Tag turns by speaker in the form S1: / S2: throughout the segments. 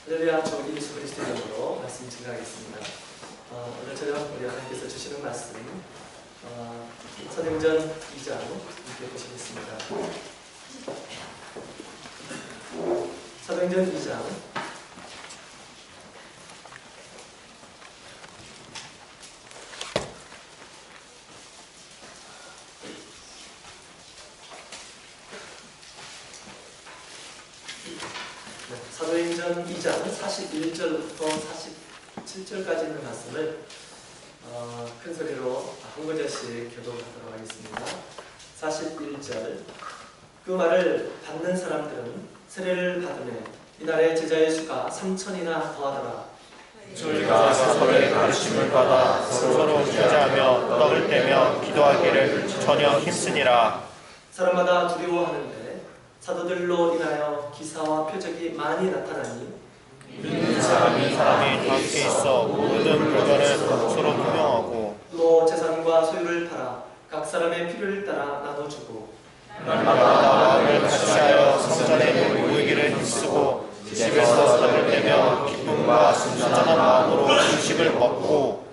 S1: 할렐루야. 주 예수 그리스도의 이름으로 말씀 증거하겠습니다. 오늘 저녁 우리 하나님께서 주시는 말씀 사도행전 2장 함께 보시겠습니다. 사도행전 2장 사도행전 2장 41절부터 47절까지 있는 말씀을 큰 소리로 한 구절씩 교독하도록 하겠습니다. 41절 그 말을 받는 사람들은 세례를 받으며 이날의 제자의 수가 3,000이나 더하더라.
S2: 저희가 서로의 가르침을 받아 서로 교제하며 떡을 떼며 기도하기를 전혀 힘쓰니라.
S1: 사람마다 두려워하는데 사도들로 인하여 기사와 표적이 많이 나타나니
S2: 믿는 사람이 함께 있어 모든 물건을 서로 투명하고
S1: 또 재산과 소유를 팔아 각 사람의 필요를 따라 나눠주고
S2: 날마다 마음을 같이하여 성전에 모이기를 힘쓰고 집에서 떡을 떼며 기쁨과 순전한 마음으로 음식을 먹고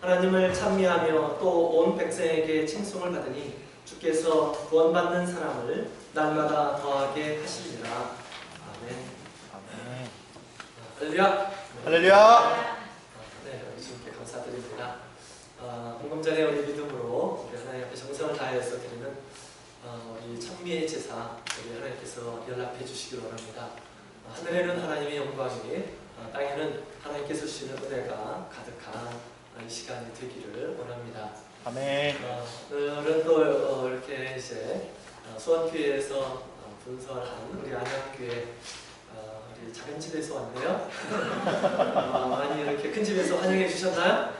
S1: 하나님을 찬미하며 또 온 백성에게 칭송을 받으니 주께서 구원받는 사람을 날마다 더하게 하시리라. 아멘.
S2: 아멘.
S1: 할렐루야.
S2: 할렐루야.
S1: 네, 우리 주님께 감사드립니다. 방금 전에 우리 믿음으로 우리 하나님 앞에 정성을 다해서 드리는 우리 찬미의 제사 우리 하나님께서 연락해 주시기를 원합니다. 하늘에는 하나님의 영광이 땅에는 하나님께서 주시는 은혜가 가득한 이 시간이 되기를 원합니다.
S2: 아멘.
S1: 오늘은 또 이렇게 이제 수원교회에서 분설한 우리 안양교회 우리 작은 집에서 왔네요. 많이 이렇게 큰 집에서 환영해 주셨나요?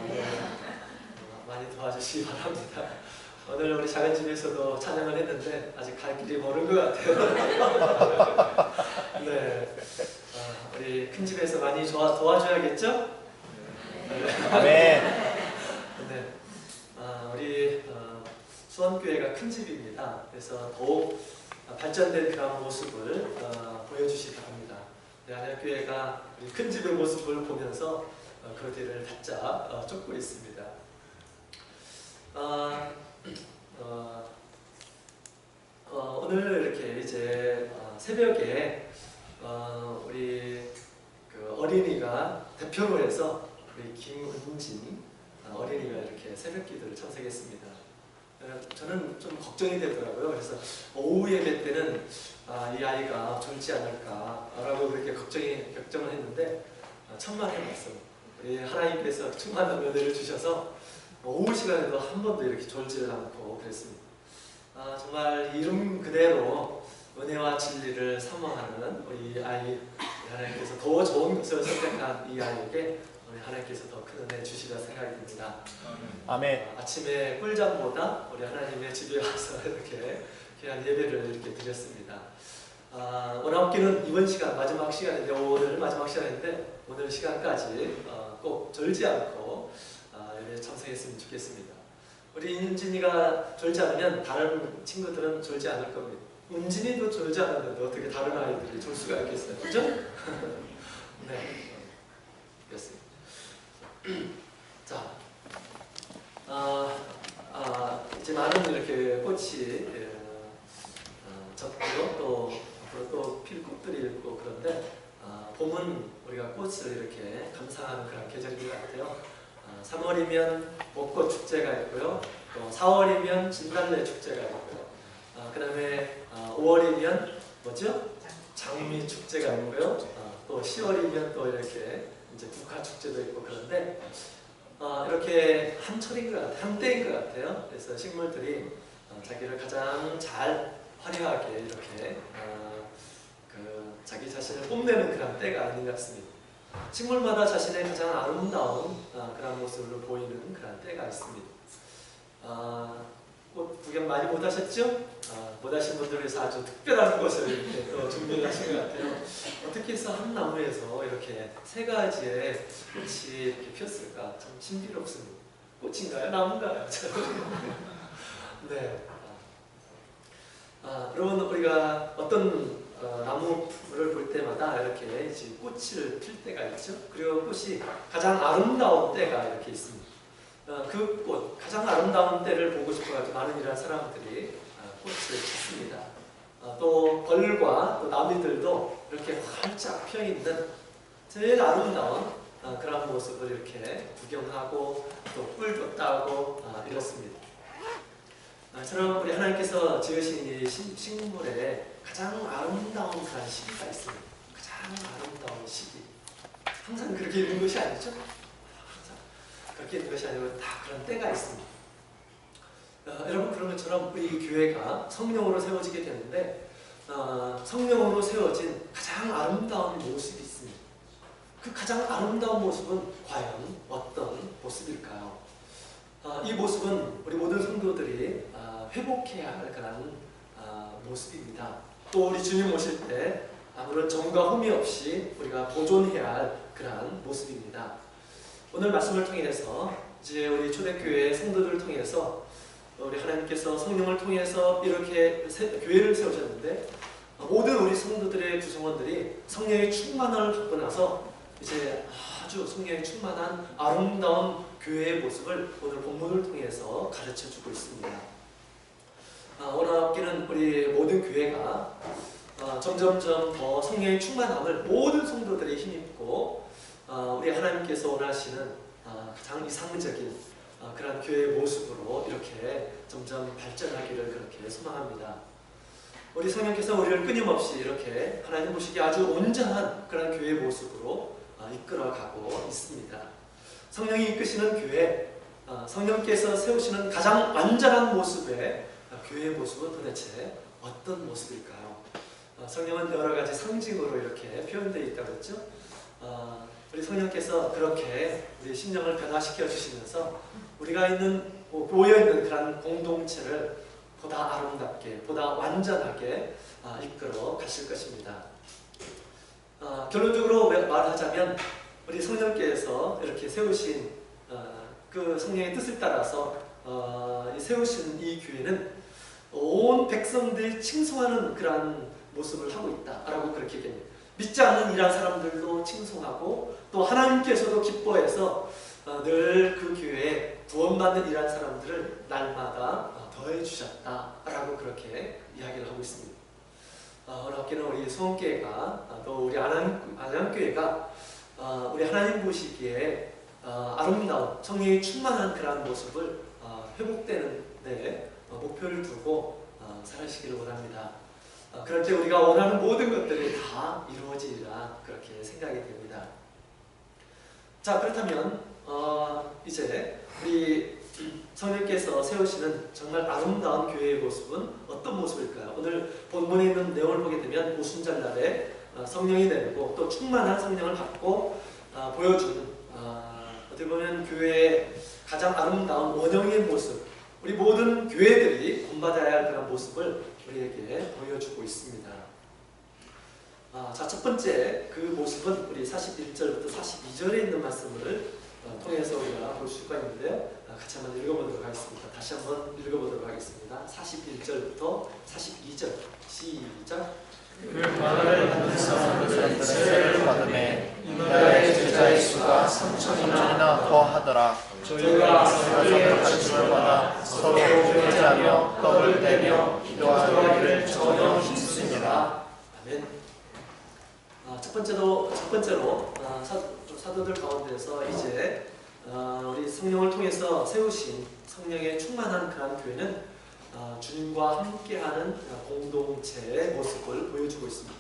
S1: 네. 많이 도와주시기 바랍니다. 오늘 우리 작은 집에서도 찬양을 했는데 아직 갈 길이 멀은 것 같아요. 네. 우리 큰 집에서 많이 도와줘야겠죠?
S2: 아멘.
S1: 네. 우리 수원교회가 큰 집입니다. 그래서 더욱 발전된 그런 모습을 보여주시기 바랍니다. 네, 안양교회가 우리 큰 집의 모습을 보면서 그 뒤를 바짝 쫓고 있습니다. 오늘 이렇게 이제 새벽에 우리 그 어린이가 대표로 해서 우리 김은진 어린이가 이렇게 새벽 기도를 참석했습니다. 저는 좀 걱정이 되더라고요. 그래서 오후 예배 때는 이 아이가 졸지 않을까라고 그렇게 걱정을 했는데 천만의 말씀 우리 하나님께서 충만한 은혜를 주셔서 오후 시간에도 한 번도 이렇게 졸지를 않고 그랬습니다. 정말 이름 그대로 은혜와 진리를 사모하는 우리 아이 하나님께서 더 좋은 것을 선택한 이 아이에게 우리 하나님께서 더 큰 은혜 주시리라 생각이 듭니다.
S2: 아멘.
S1: 아침에 꿀잠보다 우리 하나님의 집에 와서 이렇게 귀한 예배를 이렇게 드렸습니다. 원암기는 이번 시간 마지막 시간인데 오늘 마지막 시간인데 오늘 시간까지 꼭 졸지 않고 예배 참석했으면 좋겠습니다. 우리 은진이가 졸지 않으면 다른 친구들은 졸지 않을 겁니다. 은진이도 졸지 않았는데 어떻게 다른 아이들이 졸 수가 있겠어요? 그죠? 네. 그렇습니다. 자, 이제 많은 이렇게 꽃이 졌고요. 또 앞으로 또 필 꽃들이 있고 그런데 봄은 우리가 꽃을 이렇게 감상하는 그런 계절인 것 같아요. 3월이면 벚꽃 축제가 있고요. 또 4월이면 진달래 축제가 있고요. 그 다음에 5월이면 뭐죠? 장미 축제가 있고요. 또 10월이면 또 이렇게 이제 국화 축제도 있고 그런데 이렇게 한철인 것 같아요. 한때인 것 같아요. 그래서 식물들이 자기를 가장 잘 화려하게 이렇게 자기 자신을 뽐내는 그런 때가 아닌 것 같습니다. 식물마다 자신의 가장 아름다운 그런 모습을 보이는 그런 때가 있습니다. 꽃 구경 많이 못 하셨죠? 못 하신 분들을 위해서 아주 특별한 것을 이렇게 또 준비하신 것 같아요. 어떻게 해서 한 나무에서 이렇게 세 가지의 꽃이 이렇게 피었을까? 참 신비롭습니다. 꽃인가요? 나무인가요? 네. 여러분 우리가 어떤 나무를 볼 때마다 이렇게 이제 꽃을 필 때가 있죠. 그리고 꽃이 가장 아름다운 때가 이렇게 있습니다. 그 꽃, 가장 아름다운 때를 보고 싶어가지고 많은 이런 사람들이 꽃을 찾습니다. 또 벌과 또 나비들도 이렇게 활짝 펴있는 제일 아름다운 그런 모습을 이렇게 구경하고 또 꿀도 따고 이렇습니다. 저는 우리 하나님께서 지으신 이 식물에 가장 아름다운 그런 시기가 있습니다. 가장 아름다운 시기. 항상 그렇게 있는 것이 아니죠? 항상 그렇게 있는 것이 아니고 다 그런 때가 있습니다. 여러분 그런 것처럼 우리 교회가 성령으로 세워지게 되는데 성령으로 세워진 가장 아름다운 모습이 있습니다. 그 가장 아름다운 모습은 과연 어떤 모습일까요? 이 모습은 우리 모든 성도들이 회복해야 할 그런 모습입니다. 또 우리 주님 오실 때 아무런 점과 흠이 없이 우리가 보존해야 할 그런 모습입니다. 오늘 말씀을 통해서 이제 우리 초대교회 성도들을 통해서 우리 하나님께서 성령을 통해서 이렇게 교회를 세우셨는데 모든 우리 성도들의 구성원들이 성령의 충만함을 받고 나서 이제 아주 성령의 충만한 아름다운 교회의 모습을 오늘 본문을 통해서 가르쳐주고 있습니다. 오늘 학기는 우리 모든 교회가 점점점 더 성령의 충만함을 모든 성도들이 힘입고 우리 하나님께서 원하시는 가장 이상적인 그런 교회의 모습으로 이렇게 점점 발전하기를 그렇게 소망합니다. 우리 성령께서 우리를 끊임없이 이렇게 하나님 보시기에 아주 온전한 그런 교회의 모습으로 이끌어가고 있습니다. 성령이 이끄시는 교회, 성령께서 세우시는 가장 완전한 모습의 교회의 모습은 도대체 어떤 모습일까요? 성령은 여러 가지 상징으로 이렇게 표현되어 있다고 했죠. 우리 성령께서 그렇게 우리 심령을 변화시켜 주시면서 우리가 있는 모여있는 그런 공동체를 보다 아름답게, 보다 완전하게 이끌어 가실 것입니다. 결론적으로 말하자면 우리 성령께서 이렇게 세우신 그 성령의 뜻을 따라서 세우신 이 교회는 온 백성들이 칭송하는 그런 모습을 하고 있다라고 그렇게 얘기합니다. 믿지 않는 이란 사람들도 칭송하고 또 하나님께서도 기뻐해서 늘 그 교회에 구원받는 이란 사람들을 날마다 더해 주셨다라고 그렇게 이야기를 하고 있습니다. 오늘 학기는 우리 수원교회가 또 우리 안양교회가 우리 하나님 보시기에 아름다운 성령이 충만한 그런 모습을 회복되는 데 목표를 두고 살아시기를 원합니다. 그럴 때 우리가 원하는 모든 것들이 다 이루어지리라 그렇게 생각이 됩니다. 자, 그렇다면 이제 우리 성령께서 세우시는 정말 아름다운 교회의 모습은 어떤 모습일까요? 오늘 본문에 있는 내용을 보게 되면 오순절날에 성령이 내리고 또 충만한 성령을 받고 보여주는 어떻게 보면 교회의 가장 아름다운 원형의 모습, 우리 모든 교회들이 본받아야 할 그런 모습을 우리에게 보여주고 있습니다. 자, 첫 번째 그 모습은 우리 41절부터 42절에 있는 말씀을 통해서 우리가 볼 수가 있는데요. 같이 한번 읽어보도록 하겠습니다. 다시 한번 읽어보도록 하겠습니다. 41절부터 42절 시작.
S2: 그 말을 듣는 사람들은 세례를 받음에 이날의 제자의 수가 3,000이나 더하더라. 저희가 서로의 가르침을 받아 서로 교제하며 떡을 떼며 기도하기를 전혀 힘씁니다.
S1: 아멘. 첫 번째로 사도들 가운데서 이제 우리 성령을 통해서 세우신 성령의 충만한 그런 교회는 주님과 함께하는 공동체의 모습을 보여주고 있습니다.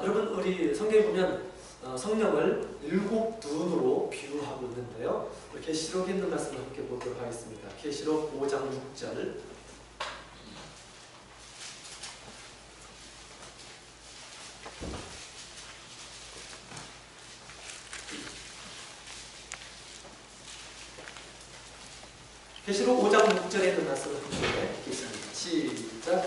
S1: 여러분 우리 성경에 보면 성령을 7둔으로 비유하고 있는데요. 계시록에 있는 말씀을 함께 보도록 하겠습니다. 계시록 5장 6절 계시록 5장 6절에 있는 말씀을 함께 읽겠습니다. 시작.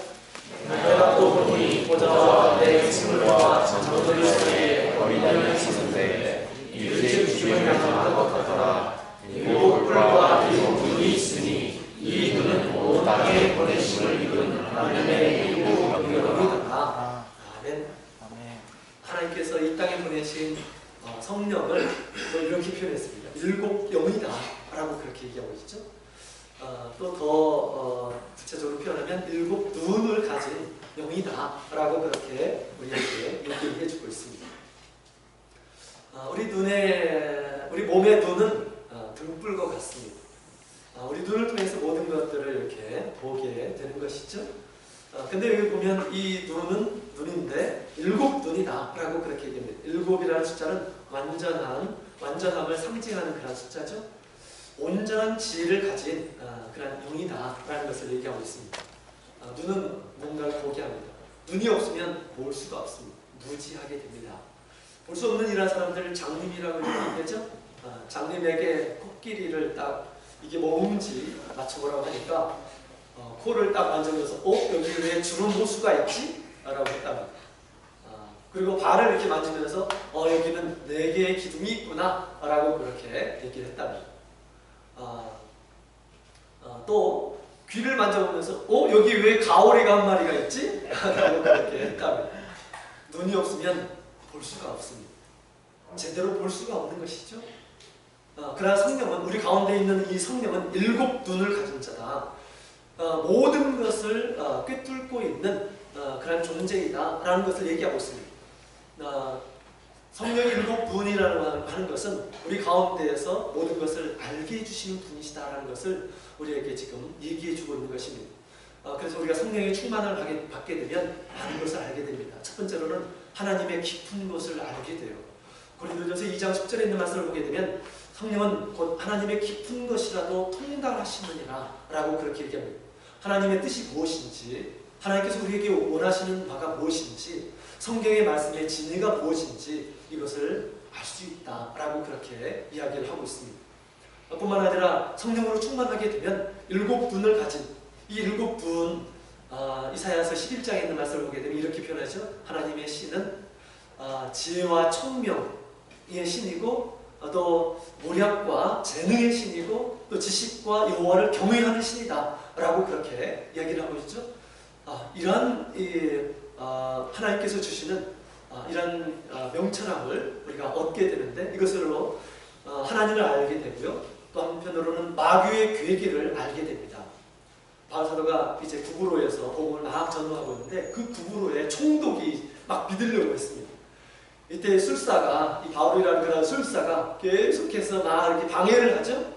S3: 내가 또 보니 보좌와 내 생물과 장로들 사이에 어린 양이 있었는데 이를 주님을 향한 것 같더라. 일곱 뿔과 일곱 눈이 있으니 이 눈은 온 땅에 보내심을 입은 하나님의 일곱 병력이라.
S1: 아멘.
S2: 아멘.
S1: 하나님께서 이 땅에 보내신 성령을 또 이렇게 표현했습니다. 일곱 영이다 라고 그렇게 얘기하고 있죠. 또 더 구체적으로 표현하면 일곱 눈을 가진 영이다 라고 그렇게 우리에게 얘기를 해주고 있습니다. 우리 몸의 눈은 등불과 같습니다. 우리 눈을 통해서 모든 것들을 이렇게 보게 되는 것이죠. 근데 여기 보면 이 눈은 눈인데 일곱 눈이다 라고 그렇게 얘기합니다. 일곱이라는 숫자는 완전함을 상징하는 그런 숫자죠. 온전한 지혜를 가진 그런 영이다 라는 것을 얘기하고 있습니다. 눈은 뭔가를 보게 합니다. 눈이 없으면 볼 수가 없습니다. 무지하게 됩니다. 볼 수 없는 이런 사람들을 장님이라고 얘기하죠. 장님에게 코끼리를 딱 이게 뭔지 맞춰보라고 하니까 코를 딱 만져서 여기 왜 주름 호수가 있지? 라고 했답니다. 그리고 발을 이렇게 만지면서 여기는 4개의 기둥이 있구나 라고 그렇게 얘기를 했답니다. 또 귀를 만져보면서 여기 왜 가오리가 한 마리가 있지? 라고 그렇게 했답니다. 눈이 없으면 볼 수가 없습니다. 제대로 볼 수가 없는 것이죠. 그러나 성령은, 우리 가운데 있는 이 성령은 일곱 눈을 가진 자다. 모든 것을 꿰뚫고 있는 그런 존재이다 라는 것을 얘기하고 있습니다. 성령 일곱 분이라고 하는 것은 우리 가운데에서 모든 것을 알게 해주시는 분이시다 라는 것을 우리에게 지금 얘기해 주고 있는 것입니다. 그래서 우리가 성령의 충만을 받게 되면 많은 것을 알게 됩니다. 첫 번째로는 하나님의 깊은 것을 알게 돼요. 고린도전서 2장 10절에 있는 말씀을 보게 되면 성령은 곧 하나님의 깊은 것이라도 통달하시느니라 라고 그렇게 얘기합니다. 하나님의 뜻이 무엇인지, 하나님께서 우리에게 원하시는 바가 무엇인지, 성경의 말씀의 진리가 무엇인지 이것을 알 수 있다 라고 그렇게 이야기를 하고 있습니다. 뿐만 아니라 성령으로 충만하게 되면 일곱 눈을 가진 이 일곱 분, 이사야서 11장에 있는 말씀을 보게 되면 이렇게 표현하죠. 하나님의 신은 지혜와 총명의 신이고 또 모략과 재능의 신이고 또 지식과 여호와를 경외하는 신이다 라고 그렇게 이야기를 하고 있죠. 이러한 하나님께서 주시는 이런 명철함을 우리가 얻게 되는데 이것으로 하나님을 알게 되고요. 또 한편으로는 마귀의 괴계를 알게 됩니다. 바울사도가 이제 구브로에서 복음을 막 전도하고 있는데 그 구브로에 총독이 막 믿으려고 했습니다. 이때 술사가, 이 바울이라는 그런 술사가 계속해서 막 이렇게 방해를 하죠.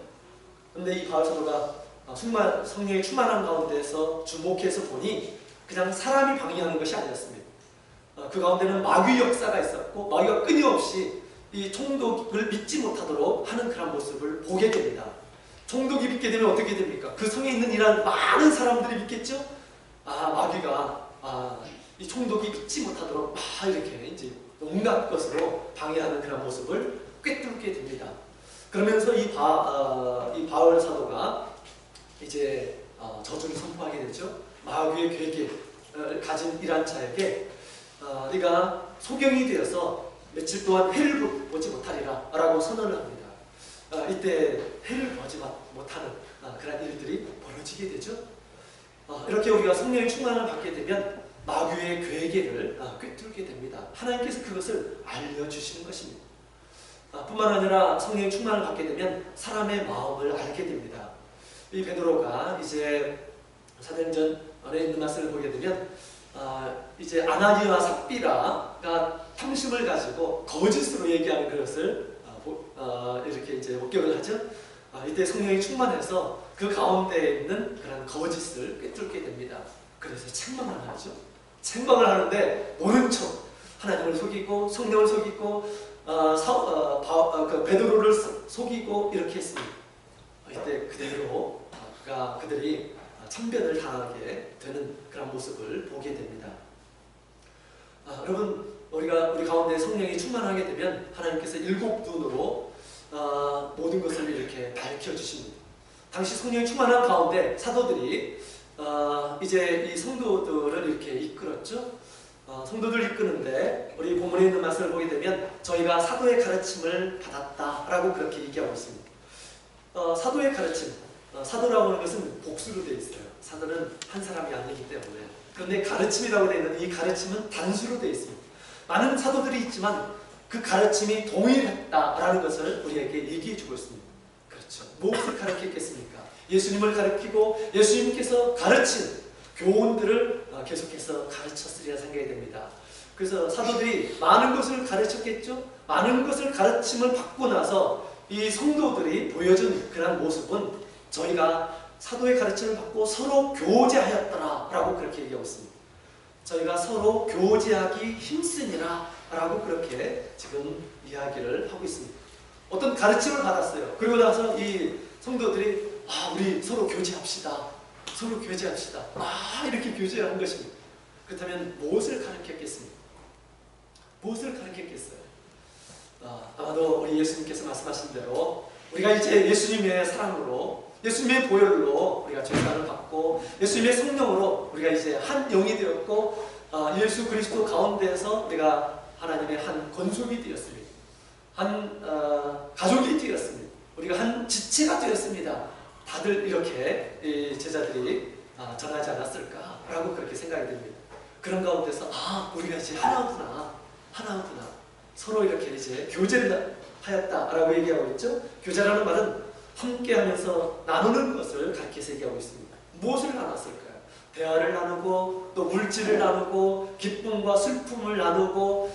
S1: 근데 이 바울사도가 성령의 충만한 가운데서 주목해서 보니 그냥 사람이 방해하는 것이 아니었습니다. 그 가운데는 마귀 역사가 있었고 마귀가 끊임없이 이 총독을 믿지 못하도록 하는 그런 모습을 보게 됩니다. 총독이 믿게 되면 어떻게 됩니까? 그 성에 있는 이런 많은 사람들이 믿겠죠? 마귀가 이 총독이 믿지 못하도록 막 이렇게 이제 온갖 것으로 방해하는 그런 모습을 꿰뚫게 됩니다. 그러면서 이 바울 사도가 이제 저주를 선포하게 되죠. 마귀의 괴계를 가진 이란 자에게 네가 소경이 되어서 며칠 동안 해를 보지 못하리라 라고 선언을 합니다. 이때 해를 보지 못하는 그런 일들이 벌어지게 되죠. 이렇게 우리가 성령의 충만을 받게 되면 마귀의 괴계를 꿰뚫게 됩니다. 하나님께서 그것을 알려주시는 것입니다. 뿐만 아니라 성령의 충만을 받게 되면 사람의 마음을 알게 됩니다. 이 베드로가 이제 사도행전 안에 있는 말씀을 보게 되면 이제 아나니와 삽비라가 탐심을 가지고 거짓으로 얘기하는 것을 이렇게 이제 목격을 하죠. 이때 성령이 충만해서 그 가운데에 있는 그런 거짓을 꿰뚫게 됩니다. 그래서 책망을 하죠. 책망을 하는데 모른 척 하나님을 속이고 성령을 속이고 베드로를 속이고 이렇게 했습니다. 이때 그대로 그들이 참변을 당하게 되는 그런 모습을 보게 됩니다. 여러분, 우리 가운데 성령이 충만하게 되면 하나님께서 일곱 눈으로 모든 것을 이렇게 밝혀주십니다. 당시 성령이 충만한 가운데 사도들이 이제 이 성도들을 이렇게 이끌었죠. 성도들 이끄는데 우리 본문에 있는 말씀을 보게 되면 저희가 사도의 가르침을 받았다라고 그렇게 얘기하고 있습니다. 사도의 가르침, 사도라고 하는 것은 복수로 되어 있어요. 사도는 한 사람이 아니기 때문에. 그런데 가르침이라고 되어 있는 이 가르침은 단수로 되어 있습니다. 많은 사도들이 있지만 그 가르침이 동일했다라는 것을 우리에게 얘기해 주고 있습니다. 그렇죠. 무엇을 가르쳤겠습니까? 예수님을 가르치고 예수님께서 가르친 교훈들을 계속해서 가르쳤으리라 생각이 됩니다. 그래서 사도들이 많은 것을 가르쳤겠죠. 많은 것을 가르침을 받고 나서 이 성도들이 보여준 그런 모습은 저희가 사도의 가르침을 받고 서로 교제하였더라 라고 그렇게 얘기하고 있습니다. 저희가 서로 교제하기 힘쓰니라 라고 그렇게 지금 이야기를 하고 있습니다. 어떤 가르침을 받았어요. 그리고 나서 이 성도들이 우리 서로 교제합시다. 서로 교제합시다. 이렇게 교제한 것입니다. 그렇다면 무엇을 가르쳤겠습니까? 무엇을 가르쳤겠어요? 아마도 우리 예수님께서 말씀하신 대로 우리가 이제 예수님의 사랑으로 예수님의 보혈로 우리가 죄사를 받고 예수님의 성령으로 우리가 이제 한 영이 되었고 예수 그리스도 가운데에서 우리가 하나님의 한 권속이 되었습니다. 한 가족이 되었습니다. 우리가 한 지체가 되었습니다. 다들 이렇게 이 제자들이 전하지 않았을까라고 그렇게 생각이 됩니다. 그런 가운데서 우리가 이제 하나구나 서로 이렇게 이제 교제를 하였다라고 얘기하고 있죠. 교제라는 말은 함께하면서 나누는 것을 가르쳐서 얘기하고 있습니다. 무엇을 나눴을까요? 대화를 나누고 또 물질을 나누고 기쁨과 슬픔을 나누고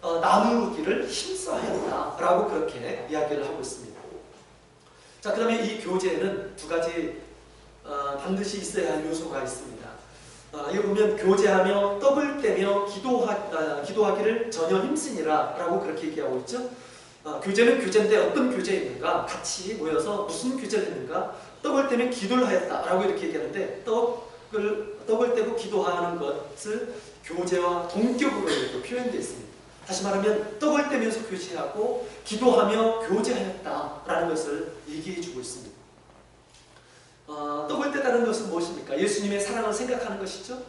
S1: 나누기를 힘써하였다라고 그렇게 이야기를 하고 있습니다. 자, 그 다음에 이 교제에는 두 가지 반드시 있어야 할 요소가 있습니다. 이거 보면 교제하며 떡을 떼며 기도하기를 전혀 힘쓰니라 라고 그렇게 얘기하고 있죠. 교제는 교제인데 어떤 교제인가? 같이 모여서 무슨 교제를 했는가? 떡을 떼며 기도를 하였다 라고 이렇게 얘기하는데 떡을 떼고 기도하는 것을 교제와 동격으로 표현되어 있습니다. 다시 말하면 떡을 떼면서 교제하고 기도하며 교제하였다라는 것을 얘기해 주고 있습니다. 떡을 떼다는 것은 무엇입니까? 예수님의 사랑을 생각하는 것이죠.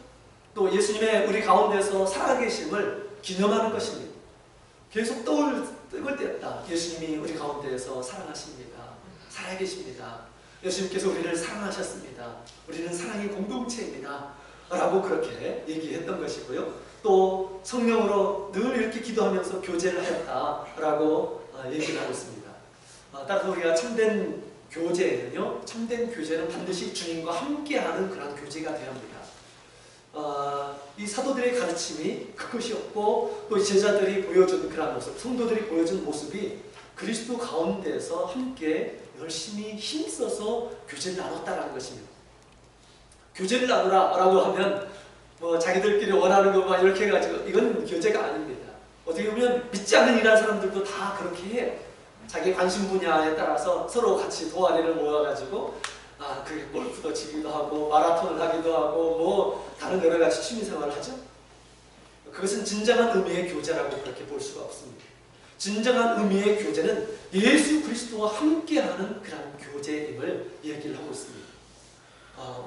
S1: 또 예수님의 우리 가운데서 살아계심을 기념하는 것입니다. 계속 떡을 떼었다. 예수님이 우리 가운데에서 사랑하십니다. 살아계십니다. 예수님께서 우리를 사랑하셨습니다. 우리는 사랑의 공동체입니다. 라고 그렇게 얘기했던 것이고요. 또 성령으로 늘 이렇게 기도하면서 교제를 하였다라고 얘기를 하고 있습니다. 따라서 우리가 참된 교제는요, 참된 교제는 반드시 주님과 함께하는 그런 교제가 되어야 합니다. 이 사도들의 가르침이 그것이었고 또 제자들이 보여준 그런 모습, 성도들이 보여준 모습이 그리스도 가운데에서 함께 열심히 힘써서 교제를 나눴다라는 것입니다. 교제를 나누라라고 하면 자기들끼리 원하는 것만 이렇게 해가지고 이건 교제가 아닙니다. 어떻게 보면 믿지 않는 이런 사람들도 다 그렇게 해요. 자기 관심 분야에 따라서 서로 같이 동아리를 모여가지고 그게 골프도 치기도 하고 마라톤을 하기도 하고 다른 여러 가지 취미생활을 하죠. 그것은 진정한 의미의 교제라고 그렇게 볼 수가 없습니다. 진정한 의미의 교제는 예수 그리스도와 함께하는 그런 교제임을 얘기를 하고 있습니다.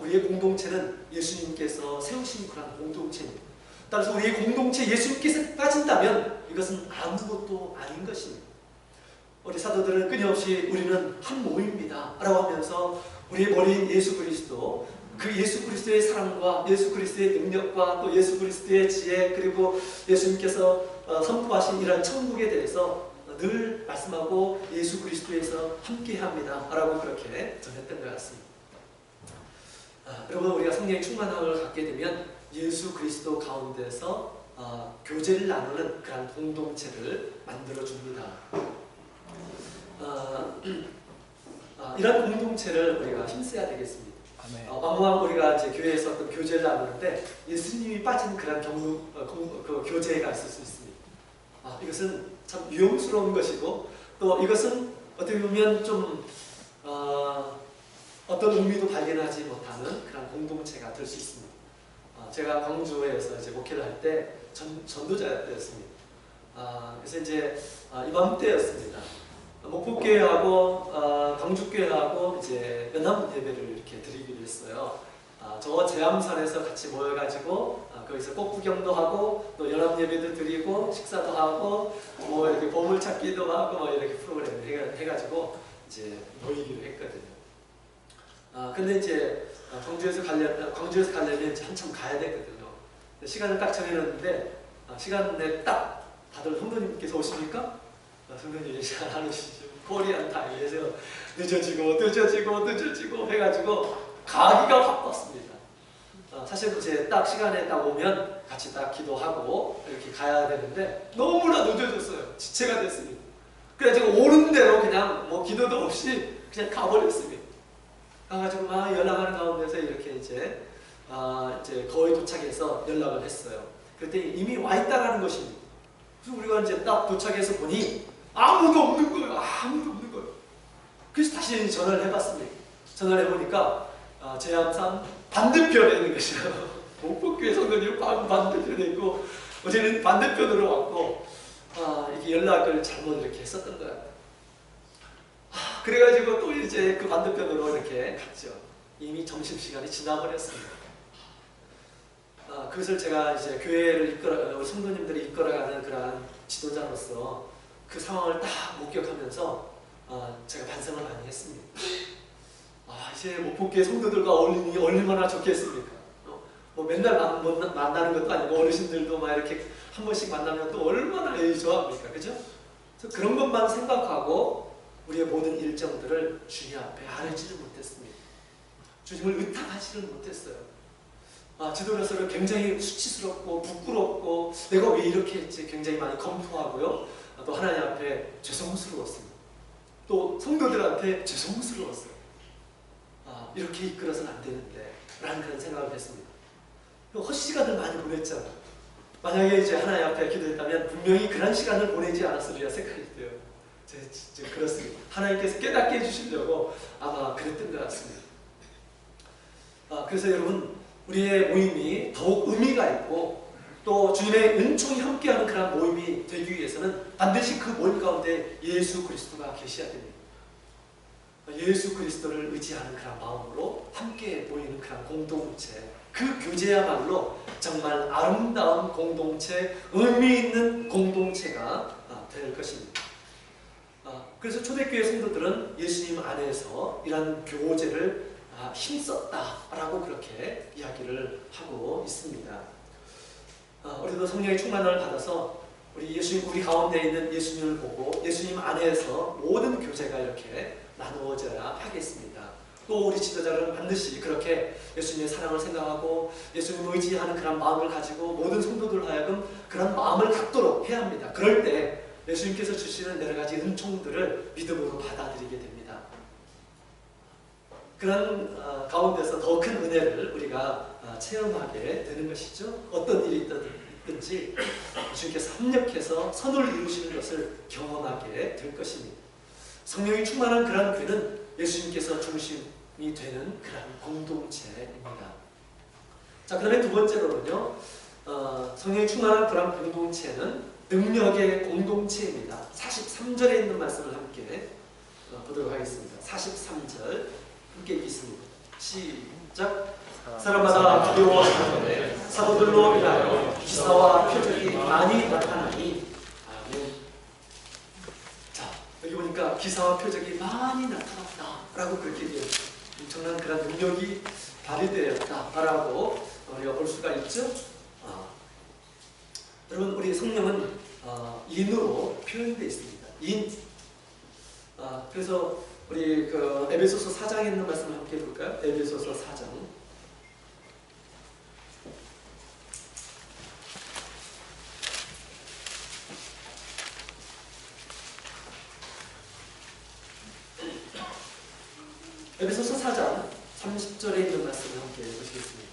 S1: 우리의 공동체는 예수님께서 세우신 그런 공동체입니다. 따라서 우리의 공동체 예수님께서 빠진다면 이것은 아무것도 아닌 것입니다. 우리 사도들은 끊임없이 우리는 한 몸입니다 라고 하면서 우리의 머리인 예수 그리스도, 그 예수 그리스도의 사랑과 예수 그리스도의 능력과 또 예수 그리스도의 지혜, 그리고 예수님께서 선포하신 이런 천국에 대해서 늘 말씀하고 예수 그리스도에서 함께합니다 라고 그렇게 전했던 것 같습니다. 여러분, 우리가 성령의 충만함을 갖게 되면 예수 그리스도 가운데서 교제를 나누는 그런 공동체를 만들어줍니다. 이런 공동체를 우리가 힘써야 되겠습니다. 왕왕 우리가 이제 교회에서 어떤 교제를 나누는데 예수님이 빠진 그런 그 교제가 있을 수 있습니다. 이것은 참 위험스러운 것이고 또 이것은 어떻게 보면 좀 어떤 의미도 발견하지 못하는 그런 공동체가 될 수 있습니다. 제가 광주에서 이제 목회를 할 때 전도자였습니다. 그래서 이제 이맘때였습니다. 목포교회하고 광주교회하고 이제 연합 예배를 이렇게 드리기로 했어요. 저 제암산에서 같이 모여가지고 거기서 꽃구경도 하고 또 연합 예배도 드리고 식사도 하고 이렇게 보물찾기도 하고 이렇게 프로그램을 해가지고 이제 모이기로 했거든요. 근데 이제 광주에서 가려면 이제 한참 가야 되거든요. 시간을 딱 정해놨는데 시간 내에 딱 다들 성도님께서 오십니까? 성도님이 잘 안 오시죠. 코리안 타임에서 늦어지고 해가지고 가기가 바빴습니다. 사실 이제 딱 시간에 딱 오면 같이 딱 기도하고 이렇게 가야 되는데 너무나 늦어졌어요. 지체가 됐습니다. 그래가지고 오는 대로 그냥 뭐 기도도 없이 그냥 가버렸습니다. 가가지고 막 연락하는 가운데서 이렇게 이제 거의 도착해서 연락을 했어요. 그랬더니 이미 와 있다라는 것입니다. 그래서 우리가 이제 딱 도착해서 보니 아무도 없는 거예요. 그래서 다시 전화를 해봤습니다. 전화를 해보니까 제암산 반대편에 있는 것이요. 목포교회 성도님 반대편에 있고 어제는 반대편으로 왔고 이렇게 연락을 잘못 이렇게 했었던 것 같아요. 그래가지고 또 이제 그 반대편으로 이렇게 갔죠. 이미 점심시간이 지나버렸습니다. 그것을 제가 이제 교회를 우리 성도님들이 이끌어가는 그러한 지도자로서 그 상황을 딱 목격하면서 제가 반성을 많이 했습니다. 이제 목포교회 성도들과 어울리니 얼마나 좋겠습니까? 뭐 맨날 만나는 것도 아니고 어르신들도 막 이렇게 한 번씩 만나면 또 얼마나 좋아합니까? 그죠? 그래서 그런 것만 생각하고 우리의 모든 일정들을 주님 앞에 아뢰지를 못했습니다. 주님을 의탁하지를 못했어요. 지도자로서 굉장히 수치스럽고 부끄럽고 내가 왜 이렇게 했지 굉장히 많이 검토하고요. 또 하나님 앞에 죄송스러웠습니다. 또 성도들한테 죄송스러웠어요. 이렇게 이끌어서는 안 되는데 라는 그런 생각을 했습니다. 헛시간을 많이 보냈잖아요. 만약에 이제 하나님 앞에 기도했다면 분명히 그런 시간을 보내지 않았으리라 생각이 돼요. 진짜 그렇습니다. 하나님께서 깨닫게 해주시려고 아마 그랬던 것 같습니다. 그래서 여러분 우리의 모임이 더욱 의미가 있고 또 주님의 은총이 함께하는 그런 모임이 되기 위해서는 반드시 그 모임 가운데 예수 그리스도가 계셔야 됩니다. 예수 그리스도를 의지하는 그런 마음으로 함께 모이는 그런 공동체, 그 교제야말로 정말 아름다운 공동체, 의미 있는 공동체가 될 것입니다. 그래서 초대교회 성도들은 예수님 안에서 이런 교제를 힘썼다라고 그렇게 이야기를 하고 있습니다. 우리도 성령의 충만을 받아서 우리 가운데 있는 예수님을 보고 예수님 안에서 모든 교제가 이렇게 나누어져야 하겠습니다. 또 우리 지도자들은 반드시 그렇게 예수님의 사랑을 생각하고 예수님을 의지하는 그런 마음을 가지고 모든 성도들 하여금 그런 마음을 갖도록 해야 합니다. 그럴 때 예수님께서 주시는 여러 가지 은총들을 믿음으로 받아들이게 됩니다. 그런 가운데서 더 큰 은혜를 우리가 체험하게 되는 것이죠. 어떤 일이 있든지 주님께서 합력해서 선을 이루시는 것을 경험하게 될 것입니다. 성령이 충만한 그런 교회는 예수님께서 중심이 되는 그런 공동체입니다. 자, 그 다음에 두 번째로는요, 성령이 충만한 그런 공동체는 능력의 공동체입니다. 43절에 있는 말씀을 함께 보도록 하겠습니다. 43절 함께 읽겠습니다. 시작. 사람마다 두려워하는데 사도들로 인하여 기사와 표적이 많이 나타나니. 아멘. 자, 여기 보니까 기사와 표적이 많이 나타났다 라고 그렇게 돼요. 엄청난 그런 능력이 발휘되었다라고 우리가 볼 수가 있죠. 여러분, 우리 성령은 인으로 표현되어 있습니다. 인. 그래서 우리 그 에베소서 4장에 있는 말씀을 함께 볼까요? 에베소서 4장. 에베소서 4장 30절에 있는 말씀을 함께 보시겠습니다.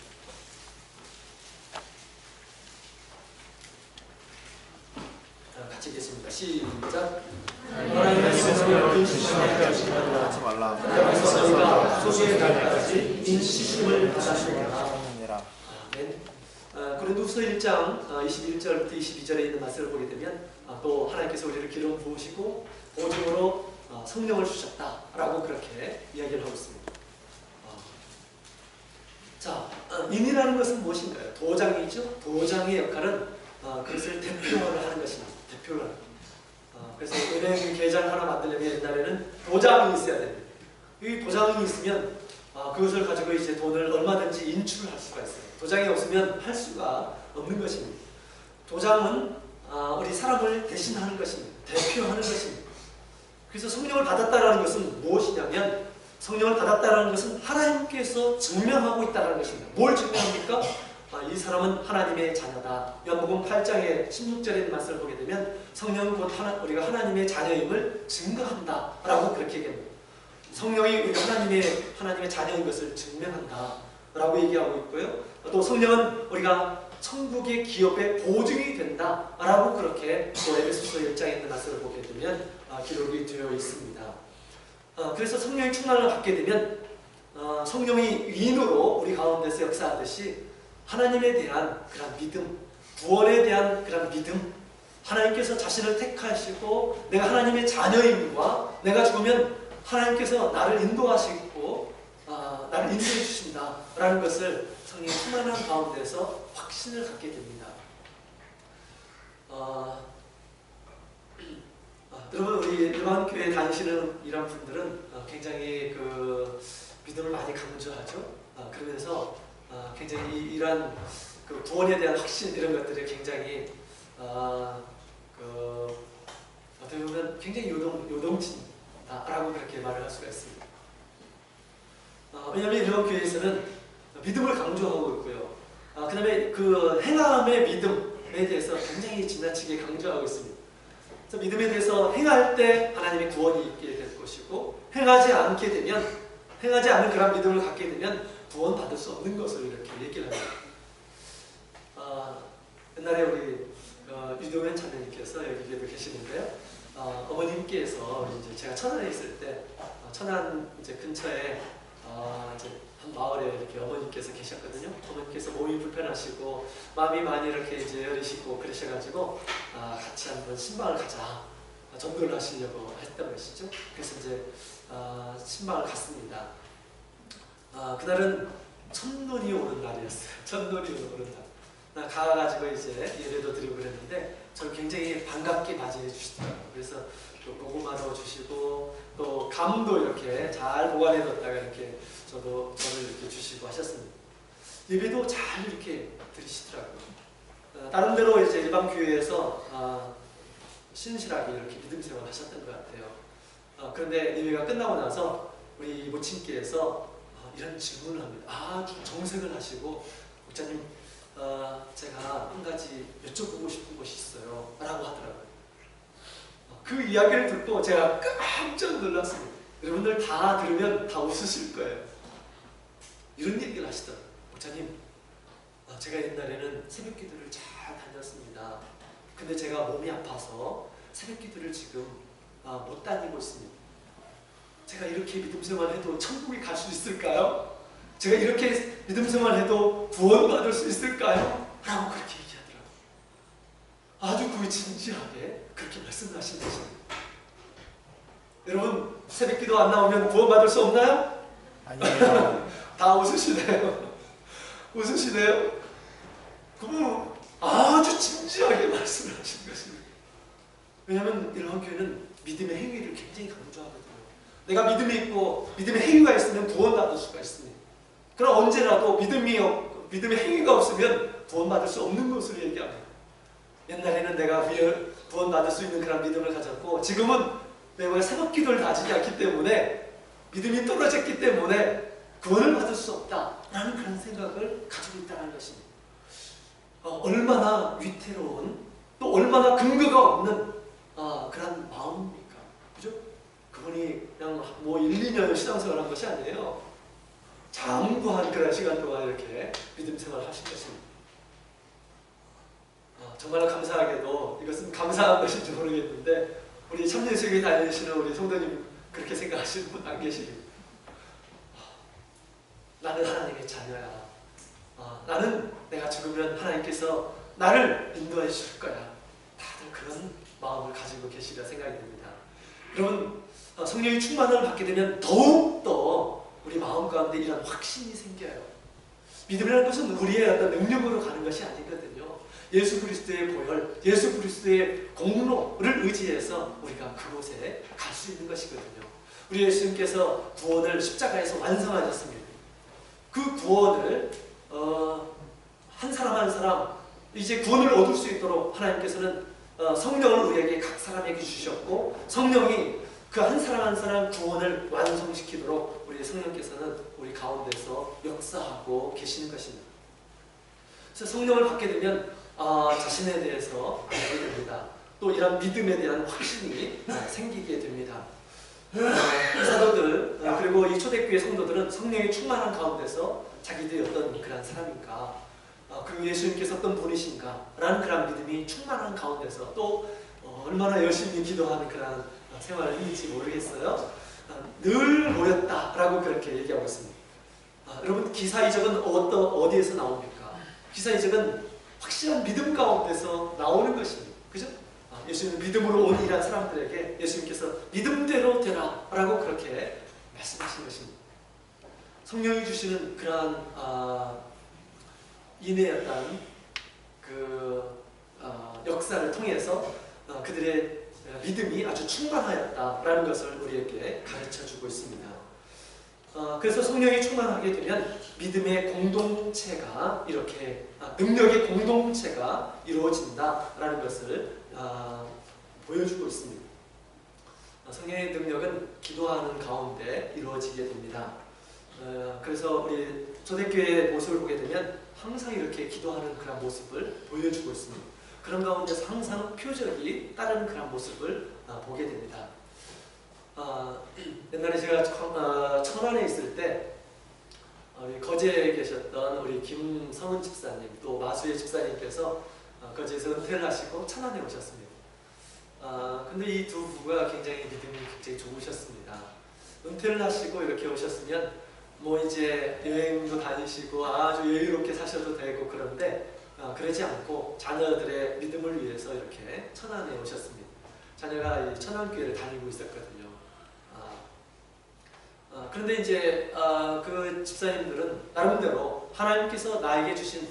S1: 같이 읽겠습니다. 시작. 하나님의 말씀을
S2: 하지 말라.
S1: 저희가 소수의 날까지 인시심을 받으시리라. 아멘. 고린도후서 1장 21절부터 22절에 있는 말씀을 보게 되면 또 하나님께서 우리를 기름 부으시고 오직으로 성령을 주셨다라고 그렇게 이야기를 하고 있습니다. 자, 인이라는 것은 무엇인가요? 도장이죠. 도장의 역할은 그것을 대표를 하는 것입니다. 대표를 하는. 그래서 은행 계좌를 하나 만들려면 옛날에는 도장이 있어야 됩니다. 이 도장이 있으면 그것을 가지고 이제 돈을 얼마든지 인출할 수가 있어요. 도장이 없으면 할 수가 없는 것입니다. 도장은 우리 사람을 대신하는 것입니다. 대표하는 것입니다. 그래서 성령을 받았다는 것은 무엇이냐면, 성령을 받았다는 것은 하나님께서 증명하고 있다는 것입니다. 뭘 증명합니까? 이 사람은 하나님의 자녀다. 요한복음 8장의 16절에 있는 말씀을 보게 되면 성령은 곧 우리가 하나님의 자녀임을 증거한다 라고 그렇게 얘기합니다. 성령이 우리가 하나님의 자녀인 것을 증명한다 라고 얘기하고 있고요. 또 성령은 우리가 천국의 기업의 보증이 된다 라고 그렇게 또 에베소서 1장에 있는 말씀을 보게 되면 기록이 되어 있습니다. 그래서 성령의 충만을 받게 되면 성령이 위인으로 우리 가운데서 역사하듯이 하나님에 대한 그런 믿음, 구원에 대한 그런 믿음, 하나님께서 자신을 택하시고 내가 하나님의 자녀임과 내가 죽으면 하나님께서 나를 인도하시고 나를 인도해 주신다 라는 것을 성령의 충만한 가운데서 확신을 갖게 됩니다. 여러분, 우리 일반 교회 다니시는 이런 분들은 굉장히 그 믿음을 많이 강조하죠. 그러면서 굉장히 이러한 그 구원에 대한 확신 이런 것들이 굉장히 어떻게 보면 굉장히 요동친다라고 그렇게 말을 할 수가 있습니다. 왜냐하면 일반 교회에서는 믿음을 강조하고 있고요. 그 다음에 그 행함의 믿음에 대해서 굉장히 지나치게 강조하고 있습니다. 그래서 믿음에 대해서 행할 때 하나님의 구원이 있게 될 것이고, 행하지 않는 그런 믿음을 갖게 되면 구원 받을 수 없는 것을 이렇게 얘기를 합니다. 옛날에 우리 유동현 자매님께서 여기에도 계시는데요. 어머님께서 이제 제가 천안에 있을 때 천안 이제 근처에 이제 한 마을에 이렇게 어머님께서 계셨거든요. 어머님께서 몸이 불편하시고 마음이 많이 이렇게 이제 여리시고 그러셔가지고 같이 한번 신방을 가자, 전도를 하시려고 했던 것이죠. 그래서 이제 신방을 갔습니다. 그날은 첫눈이 오는 날이었어요. 첫눈이 오는 날. 가가지고 이제 예배도 드리고 그랬는데 저를 굉장히 반갑게 맞이해 주시더라고요. 그래서 또 고구마도 주시고 또 감도 이렇게 잘 보관해 뒀다가 이렇게 저를 이렇게 주시고 하셨습니다. 예배도 잘 이렇게 드리시더라고요. 다른 데로 이제 일반 교회에서 신실하게 이렇게 믿음 생활 하셨던 것 같아요. 그런데 예배가 끝나고 나서 우리 모친께서 이런 질문을 합니다. 아주 정색을 하시고, 목사님, 제가 한 가지 여쭤보고 싶은 것이 있어요 라고 하더라고요. 그 이야기를 듣고 제가 깜짝 놀랐습니다. 여러분들 다 들으면 다 웃으실 거예요. 이런 얘기를 하시더라고요. 목사님, 제가 옛날에는 새벽 기도를 잘 다녔습니다. 근데 제가 몸이 아파서 새벽 기도를 지금 못 다니고 있습니다. 제가 이렇게 믿음 생활해도 천국에 갈 수 있을까요? 제가 이렇게 믿음 생활해도 구원받을 수 있을까요? 라고 그렇게 얘기하더라고요. 아주 그 진지하게 그렇게 말씀하신 것입니다. 여러분, 새벽기도 안 나오면 구원받을 수 없나요?
S2: 아니에요.
S1: 다 웃으시네요. 웃으시네요. 그분 아주 진지하게 말씀을 하신 것입니다. 왜냐하면 일반 교회는 믿음의 행위를 굉장히 강조하거든요. 내가 믿음이 있고 믿음의 행위가 있으면 구원받을 수가 있습니다. 그럼 언제라도 믿음의 행위가 없으면 구원받을 수 없는 것을 얘기합니다. 옛날에는 내가 구원받을 수 있는 그런 믿음을 가졌고, 지금은 내가 새벽 기도를 다지지 않기 때문에, 믿음이 떨어졌기 때문에 구원을 받을 수 없다라는 그런 생각을 가지고 있다는 것입니다. 얼마나 위태로운, 또 얼마나 근거가 없는 그런 마음입니까? 그죠? 그분이 그냥 뭐 1, 2년 신앙생활 한 것이 아니에요. 장구한 그런 시간 동안 이렇게 믿음 생활을 하신 것입니다. 정말 감사하게도, 이것은 감사한 것인지 모르겠는데, 우리 참여수교에 다니시는 우리 성도님 그렇게 생각하시는 분 안 계십니다. 나는 하나님의 자녀야. 나는 내가 죽으면 하나님께서 나를 인도해 주실 거야. 다들 그런 마음을 가지고 계시리라 생각이 됩니다. 여러분, 성령의 충만을 받게 되면 더욱더 우리 마음 가운데 이런 확신이 생겨요. 믿음이라는 것은 우리의 어떤 능력으로 가는 것이 아니거든요. 예수 그리스도의 보혈, 예수 그리스도의 공로를 의지해서 우리가 그곳에 갈 수 있는 것이거든요. 우리 예수님께서 구원을 십자가에서 완성하셨습니다. 그 구원을 한 사람 한 사람 이제 구원을 얻을 수 있도록 하나님께서는 성령을 우리에게 각 사람에게 주셨고, 성령이 그 한 사람 한 사람 구원을 완성시키도록 우리 성령께서는 우리 가운데서 역사하고 계시는 것입니다. 그래서 성령을 받게 되면 자신에 대해서 알게 됩니다. 또 이런 믿음에 대한 확신이 생기게 됩니다. 사도들 그리고 이 초대교회 성도들은 성령이 충만한 가운데서 자기들이 어떤 그런 사람인가, 그리고 예수님께서 어떤 분이신가 라는 그런 믿음이 충만한 가운데서 또 얼마나 열심히 기도하는 그런 생활을 했는지 모르겠어요. 늘 모였다라고 그렇게 얘기하고 있습니다. 여러분, 기사이적은 어디에서 나옵니까? 기사이적은 확실한 믿음 가운데서 나오는 것입니다. 그죠? 예수님 믿음으로 온 이란 사람들에게 예수님께서 믿음대로 되라 라고 그렇게 말씀하신 것입니다. 성령이 주시는 그러한 인내였던 그 역사를 통해서 그들의 믿음이 아주 충만하였다라는 것을 우리에게 가르쳐주고 있습니다. 그래서 성령이 충만하게 되면 믿음의 공동체가 이렇게 능력의 공동체가 이루어진다라는 것을 보여주고 있습니다. 성령의 능력은 기도하는 가운데 이루어지게 됩니다. 그래서 우리 초대교회의 모습을 보게 되면 항상 이렇게 기도하는 그런 모습을 보여주고 있습니다. 그런 가운데서 항상 표적이 따르는 그런 모습을 보게 됩니다. 옛날에 제가 천안에 있을 때 우리 거제에 계셨던 우리 김성은 집사님, 또 마수의 집사님께서 거제에서 은퇴를 하시고 천안에 오셨습니다. 근데 이 두 부부가 굉장히 믿음이 굉장히 좋으셨습니다. 은퇴를 하시고 이렇게 오셨으면 뭐 이제 여행도 다니시고 아주 여유롭게 사셔도 되고, 그런데 그러지 않고 자녀들의 믿음을 위해서 이렇게 천안에 오셨습니다. 자녀가 이 천안교회를 다니고 있었거든요. 그런데 이제 그 집사님들은 나름대로 하나님께서 나에게 주신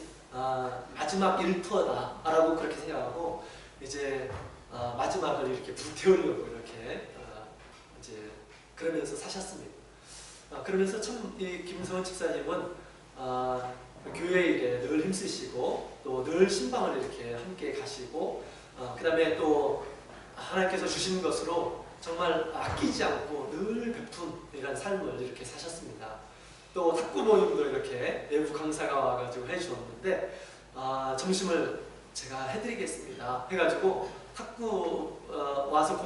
S1: 마지막 일터다 라고 그렇게 생각하고 이제 마지막을 이렇게 불태우려고 이렇게 이제 그러면서 사셨습니다. 그러면서 참 이 김성원 집사님은 교회 일에 늘 힘쓰시고 또 늘 신방을 이렇게 함께 가시고, 그 다음에 또 하나님께서 주신 것으로 정말 아끼지 않고 늘 베푼 이런 삶을 이렇게 사셨습니다. 또 탁구 모임도 이렇게 외부 강사가 와가지고 해주었는데 점심을 제가 해드리겠습니다 해가지고 탁구 와서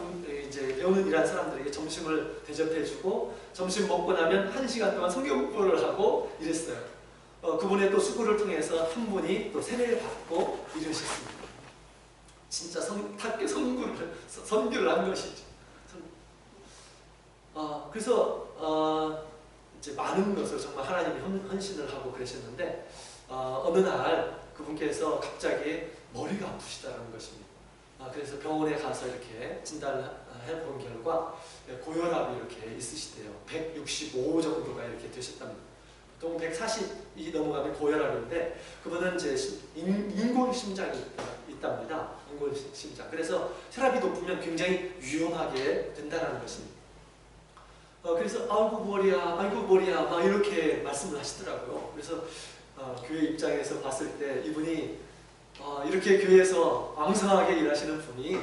S1: 이제 배우는 이란 사람들에게 점심을 대접해주고, 점심 먹고 나면 1시간 동안 성경 공부를 하고 이랬어요. 그분의 또 수고를 통해서 한 분이 또 세례를 받고 이러셨습니다. 진짜 탁교 선교를 한 것이죠. 그래서 이제 많은 것을 정말 하나님이 헌신을 하고 그러셨는데 어느 날 그분께서 갑자기 머리가 아프시다는 것입니다. 그래서 병원에 가서 이렇게 진단을 해본 결과 고혈압이 이렇게 있으시대요. 165 정도가 이렇게 되셨답니다. 보통 140이 넘어가면 고혈압인데 그분은 이제 인공심장이 있답니다. 인공심장. 그래서 혈압이 높으면 굉장히 위험하게 된다는 것입니다. 그래서 아이고 머리야 막 이렇게 말씀을 하시더라고요. 그래서 교회 입장에서 봤을 때 이분이 이렇게 교회에서 왕성하게 일하시는 분이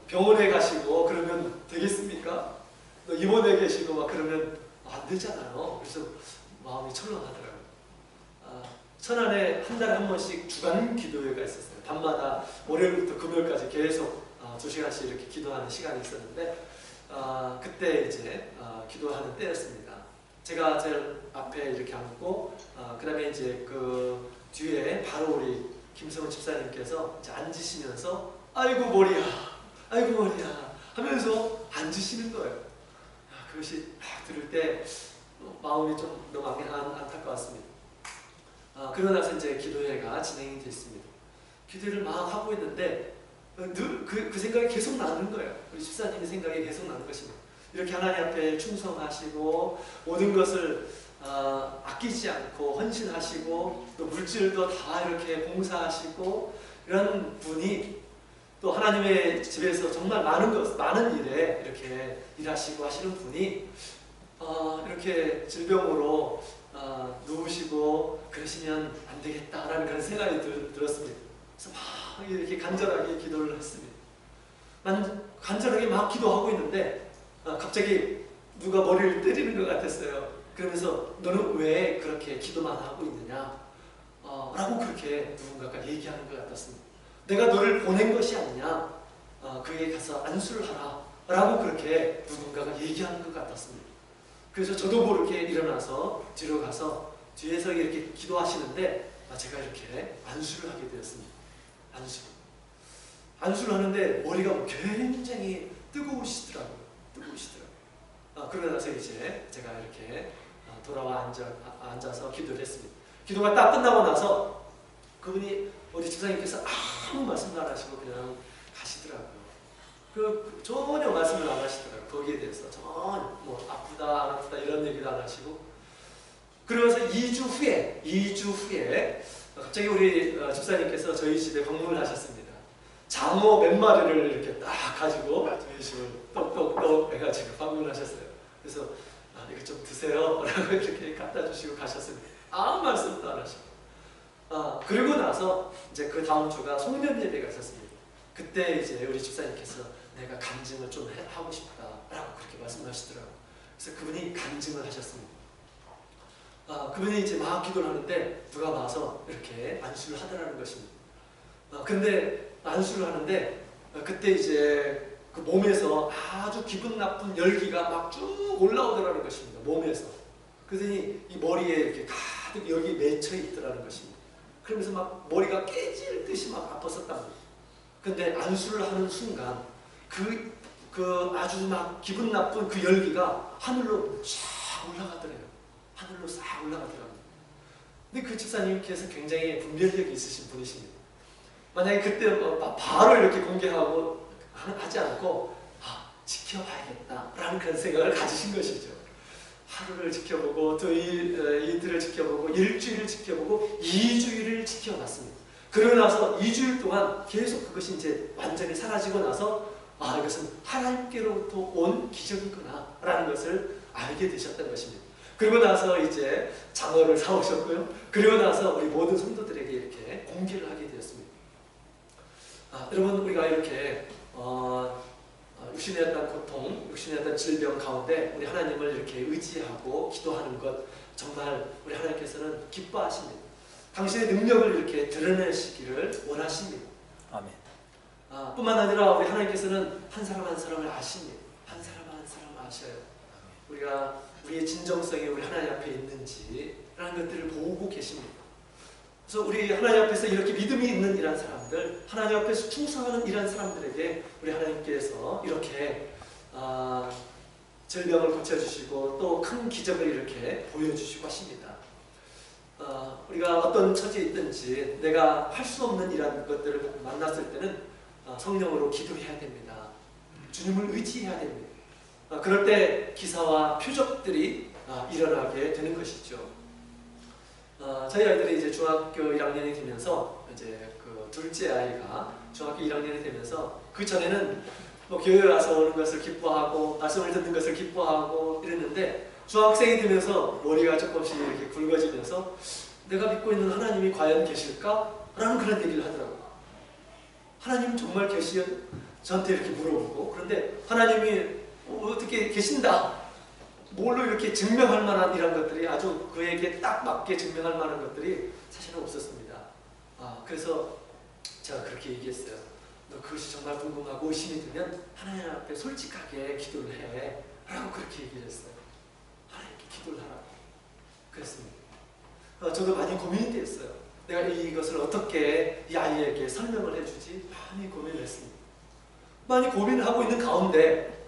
S1: 병원에 가시고 그러면 되겠습니까? 또 입원해 계시고 막 그러면 안 되잖아요. 그래서 마음이 철렁하더라고요. 천안에 한 달에 한 번씩 주간 기도회가 있었어요. 밤마다 월요일부터 금요일까지 계속 2시간씩 이렇게 기도하는 시간이 있었는데 그때 이제 기도하는 때였습니다. 제가 제일 앞에 이렇게 앉고 그 다음에 이제 그 뒤에 바로 우리 김성훈 집사님께서 이제 앉으시면서 아이고 머리야 하면서 앉으시는 거예요. 그것이 들을 때 마음이 좀 너무 안타까웠습니다. 그러고 나서 이제 기도회가 진행이 됐습니다. 기도를 막 하고 있는데 늘 그 생각이 계속 나는 거예요. 우리 집사님의 생각이 계속 나는 것입니다. 이렇게 하나님 앞에 충성하시고 모든 것을 아끼지 않고 헌신하시고 또 물질도 다 이렇게 봉사하시고 이런 분이 또 하나님의 집에서 정말 많은 일에 이렇게 일하시고 하시는 분이 이렇게 질병으로 누우시고 그러시면 안 되겠다라는 그런 생각이 들었습니다. 그래서 막 이렇게 간절하게 기도를 했습니다. 나는 간절하게 막 기도하고 있는데 갑자기 누가 머리를 때리는 것 같았어요. 그러면서 너는 왜 그렇게 기도만 하고 있느냐? 라고 그렇게 누군가가 얘기하는 것 같았습니다. 내가 너를 보낸 것이 아니냐? 그에 가서 안수를 하라. 라고 그렇게 누군가가 얘기하는 것 같았습니다. 그래서 저도 모르게 일어나서 뒤로 가서 뒤에서 이렇게 기도하시는데 제가 이렇게 안수를 하게 되었습니다. 안수를 하는데 머리가 굉장히 뜨거우시더라고요. 그러고 나서 이제 제가 이렇게 돌아와 앉아서 기도를 했습니다. 기도가 딱 끝나고 나서 그분이 우리 집사님께서 아무 말씀도 안 하시고 그냥 가시더라고요. 전혀 말씀을 안 하시더라고요. 거기에 대해서 전혀 뭐 아프다 안 아프다 이런 얘기도 안 하시고. 그러면서 2주 후에 갑자기 우리 집사님께서 저희 집에 방문을 하셨습니다. 장어 몇 마리를 이렇게 딱 가지고 저희 집을 똑똑똑 해가지고 방문을 하셨어요. 그래서 이거 좀 드세요 라고 이렇게 갖다 주시고 가셨습니다. 아무 말씀도 안 하시고. 그리고 나서 이제 그 다음 주가 송년 예배가 있었습니다. 그때 이제 우리 집사님께서 내가 간증을 좀 하고 싶다 라고 그렇게 말씀하시더라고요. 그래서 그분이 간증을 하셨습니다. 그분이 이제 막 기도를 하는데 누가 와서 이렇게 안수를 하더라는 것입니다. 근데 안수를 하는데 그때 이제 그 몸에서 아주 기분 나쁜 열기가 막 쭉 올라오더라는 것입니다. 몸에서. 그러더니 이 머리에 이렇게 가득 여기 맺혀 있더라는 것입니다. 그러면서 막 머리가 깨질 듯이 막 아팠었단 말이에요. 근데 안수를 하는 순간 그 아주 막 기분 나쁜 그 열기가 하늘로 쫙 올라가더래요. 하늘로 싹 올라가더라고요. 근데 그 집사님께서 굉장히 분별력이 있으신 분이십니다. 만약에 그때 바로 이렇게 공개하고 하지 않고 지켜봐야겠다라는 그런 생각을 가지신 것이죠. 하루를 지켜보고 또 이틀을 지켜보고 일주일을 지켜보고 2주일을 지켜봤습니다. 그러고 나서 2주일 동안 계속 그것이 이제 완전히 사라지고 나서 이것은 하나님께로부터 온 기적이구나 라는 것을 알게 되셨던 것입니다. 그리고 나서 이제 장어를 사오셨고요. 그리고 나서 우리 모든 성도들에게 이렇게 공개를 하게 되었습니다. 여러분, 우리가 이렇게 육신의 어떤 고통, 육신의 어떤 질병 가운데 우리 하나님을 이렇게 의지하고 기도하는 것 정말 우리 하나님께서는 기뻐하십니다. 당신의 능력을 이렇게 드러내시기를 원하십니다.
S2: 아멘.
S1: 뿐만 아니라 우리 하나님께서는 한 사람 한 사람을 아십니다. 한 사람 한 사람을 아셔요. 우리가 우리의 진정성이 우리 하나님 앞에 있는지라는 것들을 보고 계십니다. 그래서 우리 하나님 앞에서 이렇게 믿음이 있는 이런 사람들, 하나님 앞에서 충성하는 이런 사람들에게 우리 하나님께서 이렇게 질병을 고쳐주시고 또 큰 기적을 이렇게 보여주시고 하십니다. 우리가 어떤 처지에 있든지 내가 할 수 없는 이런 것들을 만났을 때는 성령으로 기도해야 됩니다. 주님을 의지해야 됩니다. 그럴 때 기사와 표적들이 일어나게 되는 것이죠. 저희 아이들이 이제 중학교 1학년이 되면서 이제 그 둘째 아이가 중학교 1학년이 되면서 그 전에는 뭐 교회 와서 오는 것을 기뻐하고 말씀을 듣는 것을 기뻐하고 이랬는데 중학생이 되면서 머리가 조금씩 이렇게 굵어지면서 내가 믿고 있는 하나님이 과연 계실까? 라는 그런 얘기를 하더라고요. 하나님 정말 계시요? 저한테 이렇게 물어보고 그런데 하나님이 어떻게 계신다? 뭘로 이렇게 증명할 만한 이런 것들이 아주 그에게 딱 맞게 증명할 만한 것들이 사실은 없었습니다. 그래서 제가 그렇게 얘기했어요. 너 그것이 정말 궁금하고 의심이 되면 하나님 앞에 솔직하게 기도를 해 라고 그렇게 얘기를 했어요. 하나님께 기도를 하라고 그랬습니다. 저도 많이 고민이 됐어요. 내가 이것을 어떻게 이 아이에게 설명을 해주지 많이 고민을 했습니다. 많이 고민을 하고 있는 가운데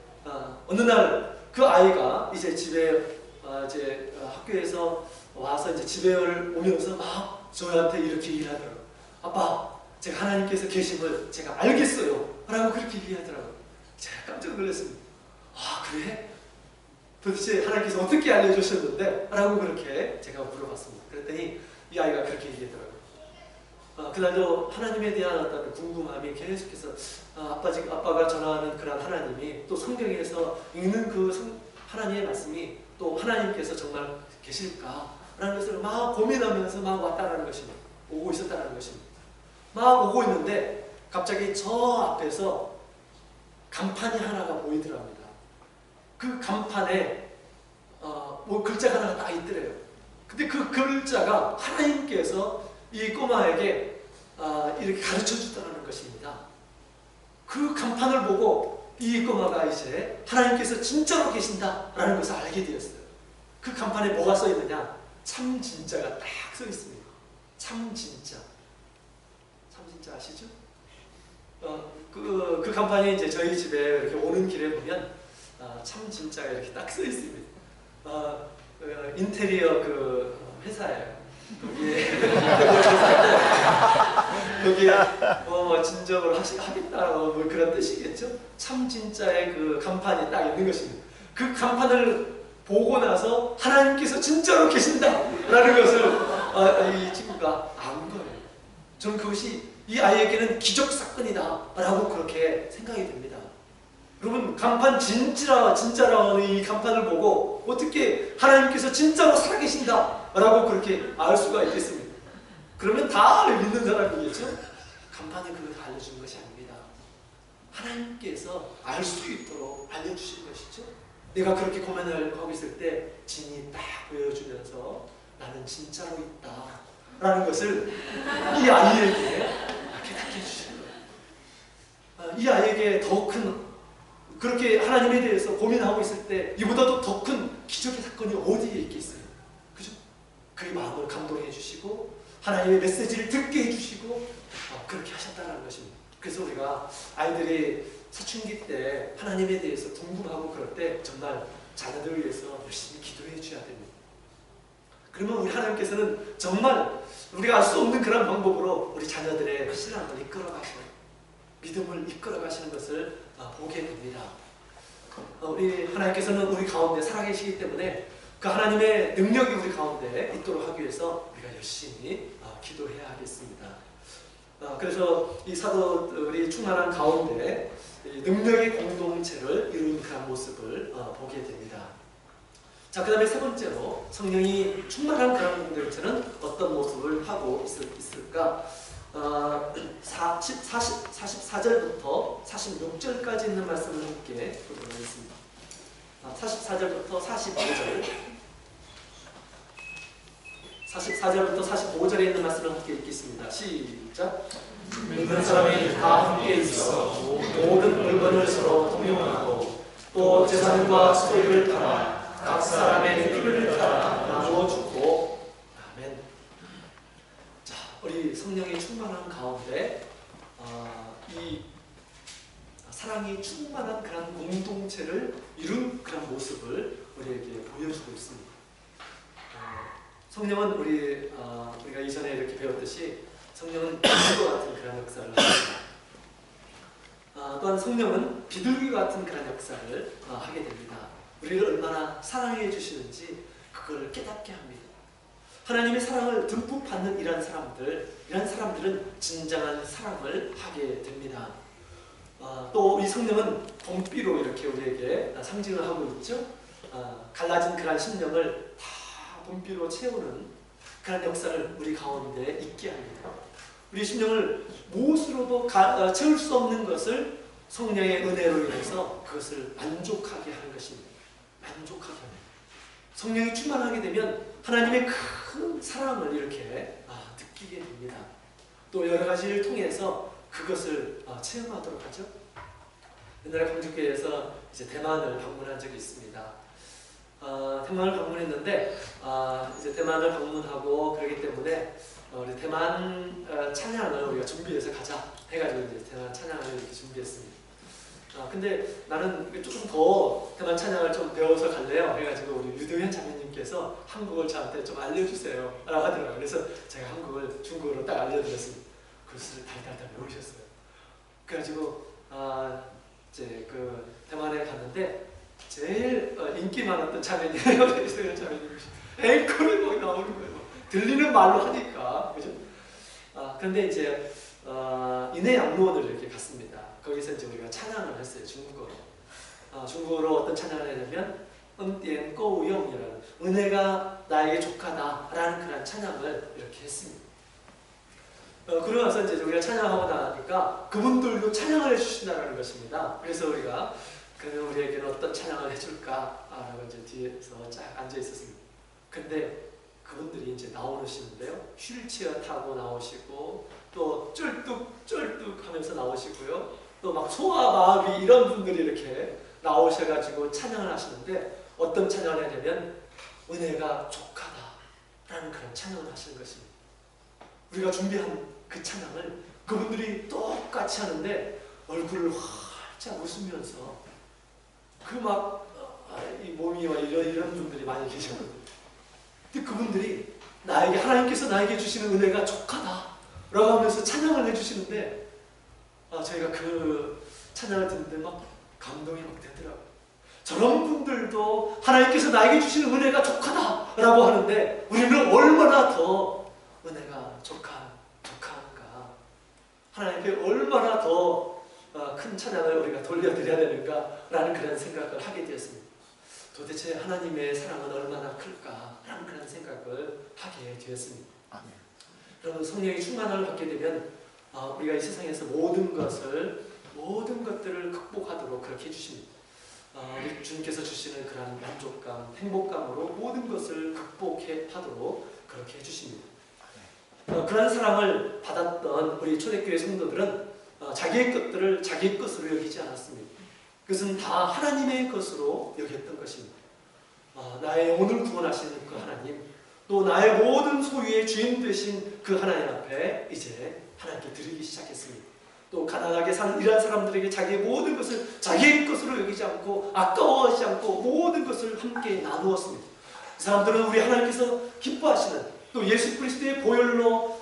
S1: 어느 날 그 아이가 이제 집에 이제 학교에서 와서 이제 집에 오면서 막 저한테 이렇게 얘기하더라고요. 아빠, 제가 하나님께서 계심을 제가 알겠어요. 라고 그렇게 얘기하더라고요. 제가 깜짝 놀랐습니다. 그래? 도대체 하나님께서 어떻게 알려주셨는데? 라고 그렇게 제가 물어봤습니다. 그랬더니 이 아이가 그렇게 얘기하더라고요. 그날도 하나님에 대한 어떤 궁금함이 계속해서 아빠가 전하는 그런 하나님이 또 성경에서 읽는 그 하나님의 말씀이 또 하나님께서 정말 계실까라는 것을 막 고민하면서 막 왔다라는 것입니다. 오고 있었다는 것입니다. 막 오고 있는데 갑자기 저 앞에서 간판이 하나가 보이더랍니다. 그 간판에 뭐 글자가 하나가 딱 있더래요. 근데 그 글자가 하나님께서 이 꼬마에게 이렇게 가르쳐 주더라는 것입니다. 그 간판을 보고 이 꼬마가 이제 하나님께서 진짜로 계신다라는 것을 알게 되었어요. 그 간판에 뭐가 써 있느냐? 참 진짜가 딱 써 있습니다. 참 진짜. 참 진짜 아시죠? 그 간판이 이제 저희 집에 이렇게 오는 길에 보면 참 진짜가 이렇게 딱 써 있습니다. 인테리어 그 회사예요. 여기에 뭐 진정을 하겠다라고 뭐 그런 뜻이겠죠. 참 진짜의 그 간판이 딱 있는 것입니다. 그 간판을 보고 나서 하나님께서 진짜로 계신다라는 것을 이 친구가 안 거예요. 저는 그것이 이 아이에게는 기적 사건이다라고 그렇게 생각이 됩니다. 여러분, 간판 진짜라는 이 간판을 보고 어떻게 하나님께서 진짜로 살아계신다라고 그렇게 알 수가 있겠습니까? 그러면 다 믿는 사람이겠죠? 간판은 그걸 다 알려준 것이 아닙니다. 하나님께서 알 수 있도록 알려주신 것이죠. 내가 그렇게 고민을 하고 있을 때 진이 딱 보여주면서 나는 진짜로 있다 라는 것을 이 아이에게 깨닫게 해주시는 거예요. 이 아이에게 더 큰, 그렇게 하나님에 대해서 고민하고 있을 때 이보다도 더 큰 기적의 사건이 어디에 있겠어요? 그죠? 그의 마음을 감동해 주시고 하나님의 메시지를 듣게 해주시고 그렇게 하셨다는 것입니다. 그래서 우리가 아이들이 사춘기 때 하나님에 대해서 궁금하고 그럴 때 정말 자녀들을 위해서 열심히 기도해 줘야 됩니다. 그러면 우리 하나님께서는 정말 우리가 알 수 없는 그런 방법으로 우리 자녀들의 신앙을 이끌어가시는, 믿음을 이끌어가시는 것을 보게 됩니다. 우리 하나님께서는 우리 가운데 살아계시기 때문에 그 하나님의 능력이 우리 가운데 있도록 하기 위해서 우리가 열심히 기도해야 하겠습니다. 그래서 이 사도들이 충만한 가운데 능력의 공동체를 이룬 그런 모습을 보게 됩니다. 자, 그 다음에 세 번째로 성령이 충만한 그런 공동체는 어떤 모습을 하고 있을까? 44절부터 46절까지 있는 말씀을 함께 보도록 하겠습니다. 44절부터 45절, 44절부터 45절에 있는 말씀을 함께 읽겠습니다. 시작.
S3: 믿는 사람이 다 함께 있어 모든 물건을 서로 동용하고 또 재산과 소유를 따라 각 사람의 필요를 따라 나누어 주고.
S1: 아멘. 자, 우리 성령의 충만한 가운데 이 사랑이 충만한 그런 공동체를 이룬 그런 모습을 우리에게 보여주고 있습니다. 성령은 우리가 이전에 이렇게 배웠듯이 성령은 비둘기 같은 그런 역사를 합니다. 또한 성령은 비둘기 같은 그런 역사를 하게 됩니다. 우리를 얼마나 사랑해 주시는지 그걸 깨닫게 합니다. 하나님의 사랑을 듬뿍 받는 이런 사람들은 진정한 사랑을 하게 됩니다. 또 이 성령은 봄비로 이렇게 우리에게 상징을 하고 있죠. 갈라진 그런 심령을 다 봄비로 채우는 그런 역사를 우리 가운데 있게 합니다. 우리 심령을 무엇으로도 채울 수 없는 것을 성령의 은혜로 인해서 그것을 만족하게 하는 것입니다. 만족하게 합니다. 성령이 충만하게 되면 하나님의 큰 사랑을 이렇게 느끼게 됩니다. 또 여러 가지를 통해서 그것을 체험하도록 하죠. 옛날에 광주교회에서 이제 대만을 방문한 적이 있습니다. 대만을 방문했는데 이제 대만을 방문하고 그러기 때문에 우리 대만 찬양을 우리가 준비해서 가자 해가지고 이제 대만 찬양을 이렇게 준비했습니다. 근데 나는 조금 더 대만 찬양을 좀 배워서 갈래요. 그래가지고 우리 유도현 자매님께서 한국을 저한테 좀 알려주세요 라고 하더라고요. 그래서 제가 한국을 중국어로 딱 알려드렸습니다. 그것을 달달달 외우셨어요. 그래가지고 이제 그 대만에 갔는데 제일 인기 많았던 자매님이에요. 유도현 자매님이 앵콜이 막 나오는 거예요. 들리는 말로 하니까, 그죠? 그런데 이제 인해 양로원을 이렇게 갔습니다. 거기서 이제 우리가 찬양을 했어요. 중국어로. 중국어로 어떤 찬양을 했냐면 은띠엔 꼬우용이라는 은혜가 나에게 족하다라는 그런 찬양을 이렇게 했습니다. 그러고 나서 이제 우리가 찬양하고 나니까 그분들도 찬양을 해주신다는 것입니다. 그래서 우리가 그러면 우리에게는 어떤 찬양을 해줄까라고 이제 뒤에서 쫙 앉아 있었습니다. 근데 그분들이 이제 나오시는데요. 휠체어 타고 나오시고 또 쫄뚝쫄뚝 하면서 나오시고요. 또 막 소아 마비 이런 분들이 이렇게 나오셔가지고 찬양을 하시는데 어떤 찬양을 하냐면 은혜가 족하다라는 그런 찬양을 하시는 것입니다. 우리가 준비한 그 찬양을 그분들이 똑같이 하는데 얼굴을 활짝 웃으면서 그 막 이 몸이 이런 분들이 많이 계셨거든요. 근데 그분들이 하나님께서 나에게 주시는 은혜가 족하다라고 하면서 찬양을 해주시는데 저희가 그 찬양을 듣는데 막 감동이 막 되더라고요. 저런 분들도 하나님께서 나에게 주시는 은혜가 족하다라고 하는데 우리는 얼마나 더 은혜가 족한가, 하나님께 얼마나 더 큰 찬양을 우리가 돌려드려야 되는가라는 그런 생각을 하게 되었습니다. 도대체 하나님의 사랑은 얼마나 클까라는 그런 생각을 하게 되었습니다. 여러분, 성령의 충만함을 받게 되면 우리가 이 세상에서 모든 것들을 극복하도록 그렇게 해주십니다. 우리 주님께서 주시는 그런 만족감, 행복감으로 모든 것을 극복하도록 그렇게 해주십니다. 그런 사랑을 받았던 우리 초대교회 성도들은 자기의 것들을 자기의 것으로 여기지 않았습니다. 그것은 다 하나님의 것으로 여겼던 것입니다. 나의 영혼을 구원하시는 그 하나님, 또 나의 모든 소유의 주인 되신 그 하나님 앞에 이제 하나님께 드리기 시작했습니다. 또 가난하게 사는 이러한 사람들에게 자기의 모든 것을 자기의 것으로 여기지 않고 아까워하지 않고 모든 것을 함께 나누었습니다. 그 사람들은 우리 하나님께서 기뻐하시는, 또 예수 그리스도의 보혈로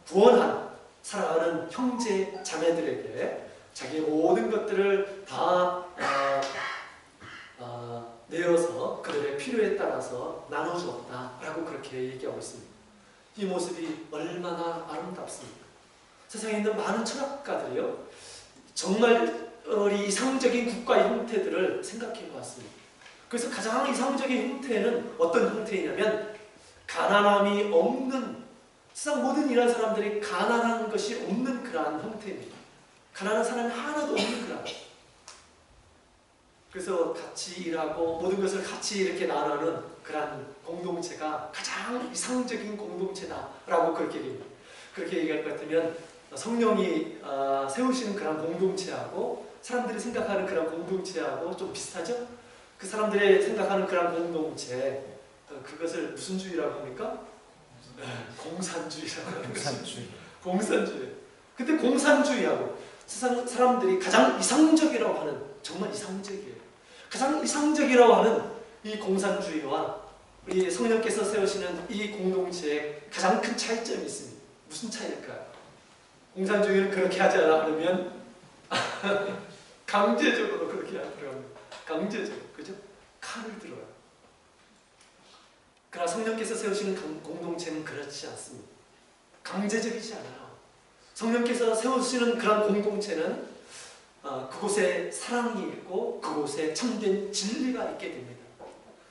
S1: 구원한 사랑하는 형제 자매들에게 자기의 모든 것들을 다 내어서 그들의 필요에 따라서 나눠주었다라고 그렇게 얘기하고 있습니다. 이 모습이 얼마나 아름답습니까? 세상에 있는 많은 철학가들이요, 정말 이상적인 국가의 형태들을 생각해 보았습니다. 그래서 가장 이상적인 형태는 어떤 형태이냐면 가난함이 없는, 세상 모든 이런 사람들이 가난한 것이 없는 그러한 형태입니다. 가난한 사람이 하나도 없는 그런. 그래서 같이 일하고 모든 것을 같이 이렇게 나누는 그런 공동체가 가장 이상적인 공동체다라고 그렇게 얘기할 것 같으면 성령이 세우시는 그런 공동체하고 사람들이 생각하는 그런 공동체하고 좀 비슷하죠? 그 사람들이 생각하는 그런 공동체, 그것을 무슨 주의라고 합니까? 공산주의라고 하는 것입니다. 공산주의. 근데 공산주의하고 세상 사람들이 가장 이상적이라고 하는, 정말 이상적이에요. 가장 이상적이라고 하는 이 공산주의와 우리 성령께서 세우시는 이 공동체에 가장 큰 차이점이 있습니다. 무슨 차이일까요? 공산주의는 그렇게 하지 않아 그러면 강제적으로 그렇게 하더라고요. 강제적으로, 그죠? 칼을 들어요. 그러나 성령께서 세우시는 공동체는 그렇지 않습니다. 강제적이지 않아요. 성령께서 세우시는 그런 공동체는 그곳에 사랑이 있고 그곳에 참된 진리가 있게 됩니다.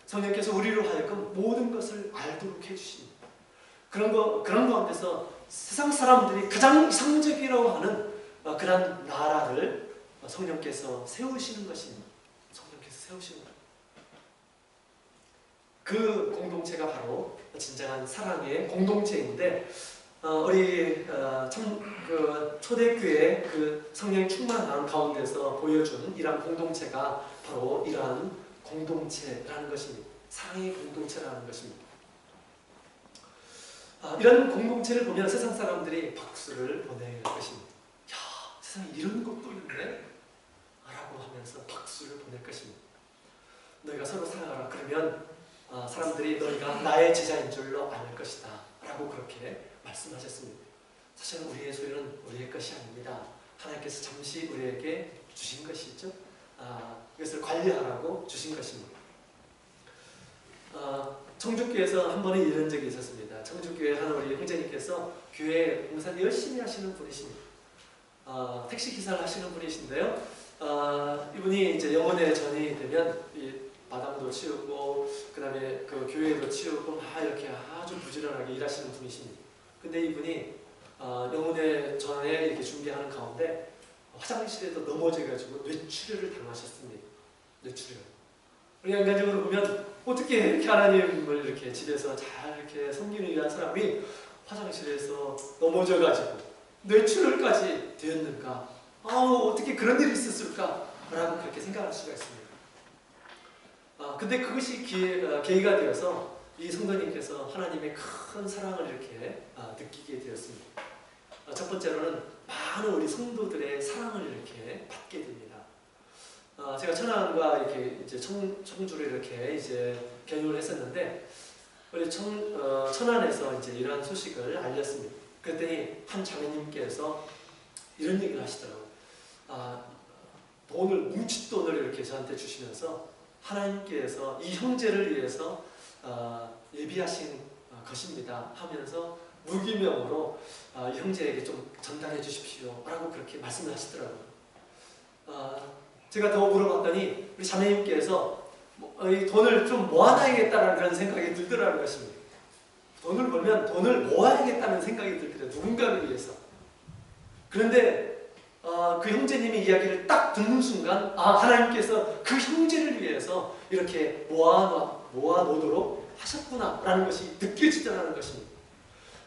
S1: 성령께서 우리로 하여금 모든 것을 알도록 해주십니다. 그런 가운데서 세상 사람들이 가장 이상적이라고 하는 그런 나라를 성령께서 세우시는 것입니다. 성령께서 세우시는 것. 그 공동체가 바로 진정한 사랑의 공동체인데, 우리 초대교회 그 성령 충만한 가운데서 보여준 이러한 공동체가 바로 이러한 공동체라는 것입니다. 사랑의 공동체라는 것입니다. 이런 공동체를 보면 세상 사람들이 박수를 보낼 것입니다. 야, 세상에 이런 것도 있네? 라고 하면서 박수를 보낼 것입니다. 너희가 서로 사랑하라. 그러면 사람들이 너희가 나의 제자인 줄로 알 것이다 라고 그렇게 말씀하셨습니다. 사실 우리의 소유는 우리의 것이 아닙니다. 하나님께서 잠시 우리에게 주신 이것을 관리하라고 주신 것입니다. 청주교회에서 한 번은 이런 적이 있었습니다. 청주교회 한 우리 형제님께서 교회 봉사를 열심히 하시는 분이십니다. 택시 기사를 하시는 분이신데요. 이분이 이제 영혼의 전이 되면 이 마당도 치우고 그다음에 그 교회도 치우고 막 이렇게 아주 부지런하게 일하시는 분이십니다. 근데 이분이 영혼의 전에 이렇게 준비하는 가운데 화장실에도 넘어져가지고 뇌출혈을 당하셨습니다. 뇌출혈. 우리가 인간적으로 보면 어떻게 이렇게 하나님을 이렇게 집에서 잘 이렇게 섬기는 이한 사람이 화장실에서 넘어져가지고 뇌출혈까지 되었는가? 어떻게 그런 일이 있었을까? 라고 그렇게 생각할 수가 있습니다. 근데 그것이 계기가 되어서 이 성도님께서 하나님의 큰 사랑을 이렇게 느끼게 되었습니다. 첫 번째로는 많은 우리 성도들의 사랑을 이렇게 받게 됩니다. 제가 천안과 이렇게 이제 청주를 이렇게 이제 견유를 했었는데 우리 천안에서 이제 이러한 소식을 알렸습니다. 그랬더니 한 자매님께서 이런 얘기를 하시더라고요. 뭉칫 돈을 이렇게 저한테 주시면서 하나님께서 이 형제를 위해서 예비하신 것입니다 하면서 무기명으로 이 형제에게 좀 전달해 주십시오 라고 그렇게 말씀을 하시더라고요. 제가 더 물어봤더니 우리 자매님께서 이 돈을 좀 모아놔야겠다는 그런 생각이 들더라는 것입니다. 돈을 벌면 돈을 모아야겠다는 생각이 들더래요. 누군가를 위해서. 그런데 그 형제님의 이야기를 딱 듣는 순간 하나님께서 그 형제를 위해서 이렇게 모아놓도록 하셨구나 라는 것이 느껴지더라는 것입니다.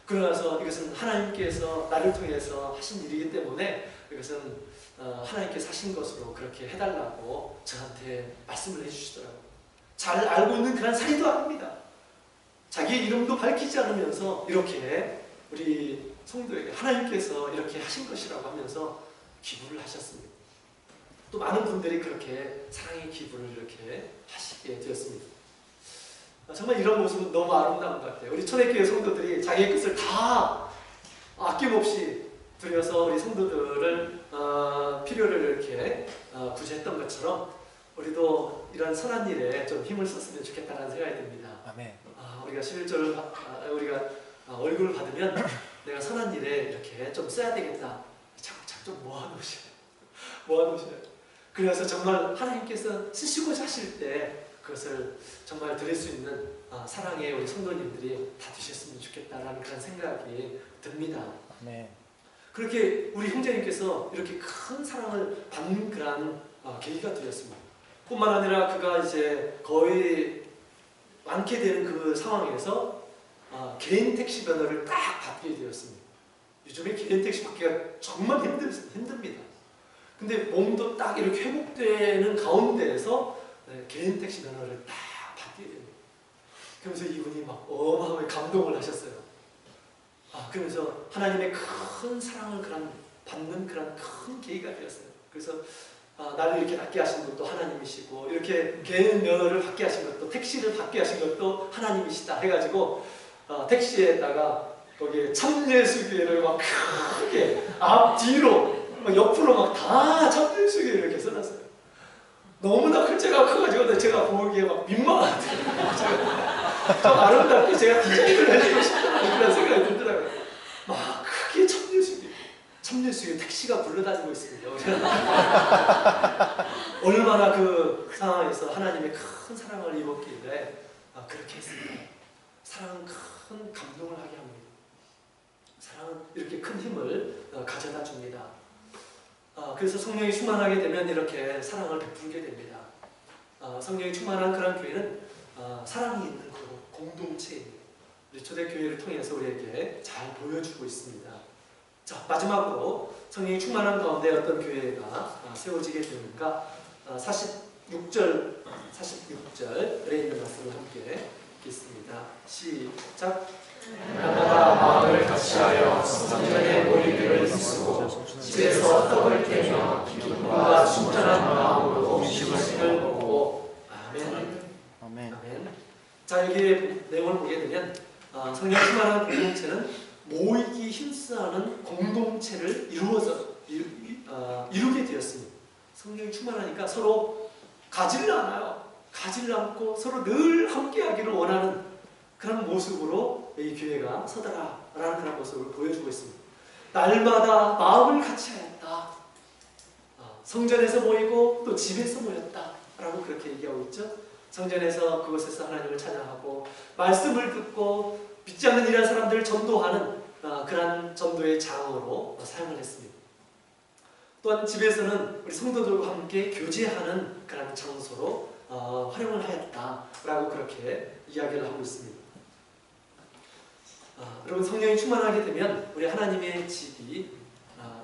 S1: 그러나서 이것은 하나님께서 나를 통해서 하신 일이기 때문에 이것은 하나님께서 하신 것으로 그렇게 해달라고 저한테 말씀을 해주시더라고요. 잘 알고 있는 그런 사이도 아닙니다. 자기의 이름도 밝히지 않으면서 이렇게 우리 성도에게 하나님께서 이렇게 하신 것이라고 하면서 기부를 하셨습니다. 또 많은 분들이 그렇게 사랑의 기부를 이렇게 하시게 되었습니다. 정말 이런 모습은 너무 아름다운 것 같아요. 우리 초대교회 성도들이 자기의 것을 다 아낌없이 드려서 우리 성도들을 필요를 이렇게 구제했던 것처럼 우리도 이런 선한 일에 좀 힘을 썼으면 좋겠다는 생각이 듭니다.
S2: 아멘.
S1: 우리가 11절 우리가 월급을 받으면 내가 선한 일에 이렇게 좀 써야 되겠다. 자꾸 좀 모아놓으셔야 그래서 정말 하나님께서 쓰시고자 하실 때 그것을 정말 드릴 수 있는 사랑의 우리 성도님들이 다 되셨으면 좋겠다라는 그런 생각이 듭니다.
S2: 아멘.
S1: 그렇게 우리 형제님께서 이렇게 큰 사랑을 받는 그런 계기가 되었습니다. 뿐만 아니라 그가 이제 거의 많게 되는 그 상황에서 개인 택시 면허를 딱 받게 되었습니다. 요즘에 개인 택시 받기가 정말 힘듭니다. 근데 몸도 딱 이렇게 회복되는 가운데에서 개인 택시 면허를 딱 받게 됩니다. 그러면서 이분이 막 어마어마하게 감동을 하셨어요. 그러면서 하나님의 큰 사랑을 받는 그런 큰 계기가 되었어요. 그래서 나를 이렇게 낫게 하신 것도 하나님이시고 이렇게 개인 면허를 받게 하신 것도 택시를 받게 하신 것도 하나님이시다 해가지고 택시에다가 거기에 참예수교회를 막 크게 앞뒤로 막 옆으로 막 다 참예수교회 이렇게 써놨어요. 너무나 글자가 커가지고 제가 보기에 막 민망하더라고요. 좀 아름답게 제가 디자인을 해주고 싶다는 그런 생각이 들더라고요. 막 크게 참예수교회 택시가 굴러다니고 있습니다. 얼마나 그 상황에서 하나님의 큰 사랑을 입었길래 그렇게 했습니다. 사랑은 큰 감동을 하게 합니다. 사랑은 이렇게 큰 힘을 가져다 줍니다. 그래서 성령이 충만하게 되면 이렇게 사랑을 베풀게 됩니다. 성령이 충만한 그런 교회는 사랑이 있는 공동체입니다. 우리 초대교회를 통해서 우리에게 잘 보여주고 있습니다. 자, 마지막으로 성령이 충만한 가운데 어떤 교회가 세워지게 되는가? 46절에 있는 말씀을 함께 읽겠습니다. 시작.
S3: 나라가 마음을 같이하여 성전에 모이기를 힘쓰고 집에서 떡을 떼며 기쁨과 충만한 마음으로 음식을 먹고. 아멘.
S2: 아멘.
S1: 자, 여기 내용을 보게 되면 성령 충만한 공동체는 모이기 힘쓰는 공동체를 이루게 되었습니다. 성령이 충만하니까 서로 가지를 않아요. 가지를 않고 서로 늘 함께하기를 원하는 그런 모습으로 이 교회가 서더라라는 그런 모습을 보여주고 있습니다. 날마다 마음을 같이 하였다. 성전에서 모이고 또 집에서 모였다라고 그렇게 얘기하고 있죠. 성전에서 그곳에서 하나님을 찬양하고 말씀을 듣고 믿지 않는 이런 사람들을 전도하는 그러한 전도의 장으로 사용을 했습니다. 또한 집에서는 우리 성도들과 함께 교제하는 그런 장소로 활용을 하였다라고 그렇게 이야기를 하고 있습니다. 여러분, 성령이 충만하게 되면 우리 하나님의 집이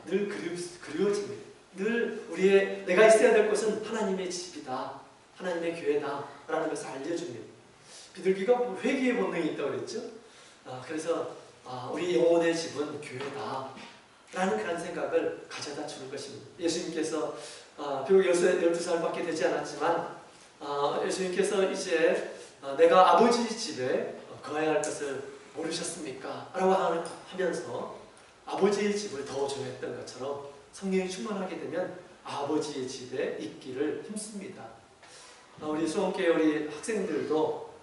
S1: 늘 그리워집니다. 늘 내가 있어야 될 곳은 하나님의 집이다, 하나님의 교회다 라는 것을 알려줍니다. 비둘기가 회개의 본능이 있다고 그랬죠. 그래서 우리 영혼의 집은 교회다 라는 그런 생각을 가져다 주는 것입니다. 예수님께서 비록 12살밖에 되지 않았지만 예수님께서 이제 내가 아버지 집에 거해야 할 것을 모르셨습니까? 라고 하면서 아버지의 집을 더 좋아했던 것처럼 성령이 충만하게 되면 아버지의 집에 있기를 힘씁니다. 우리 수원교회 우리 학생들도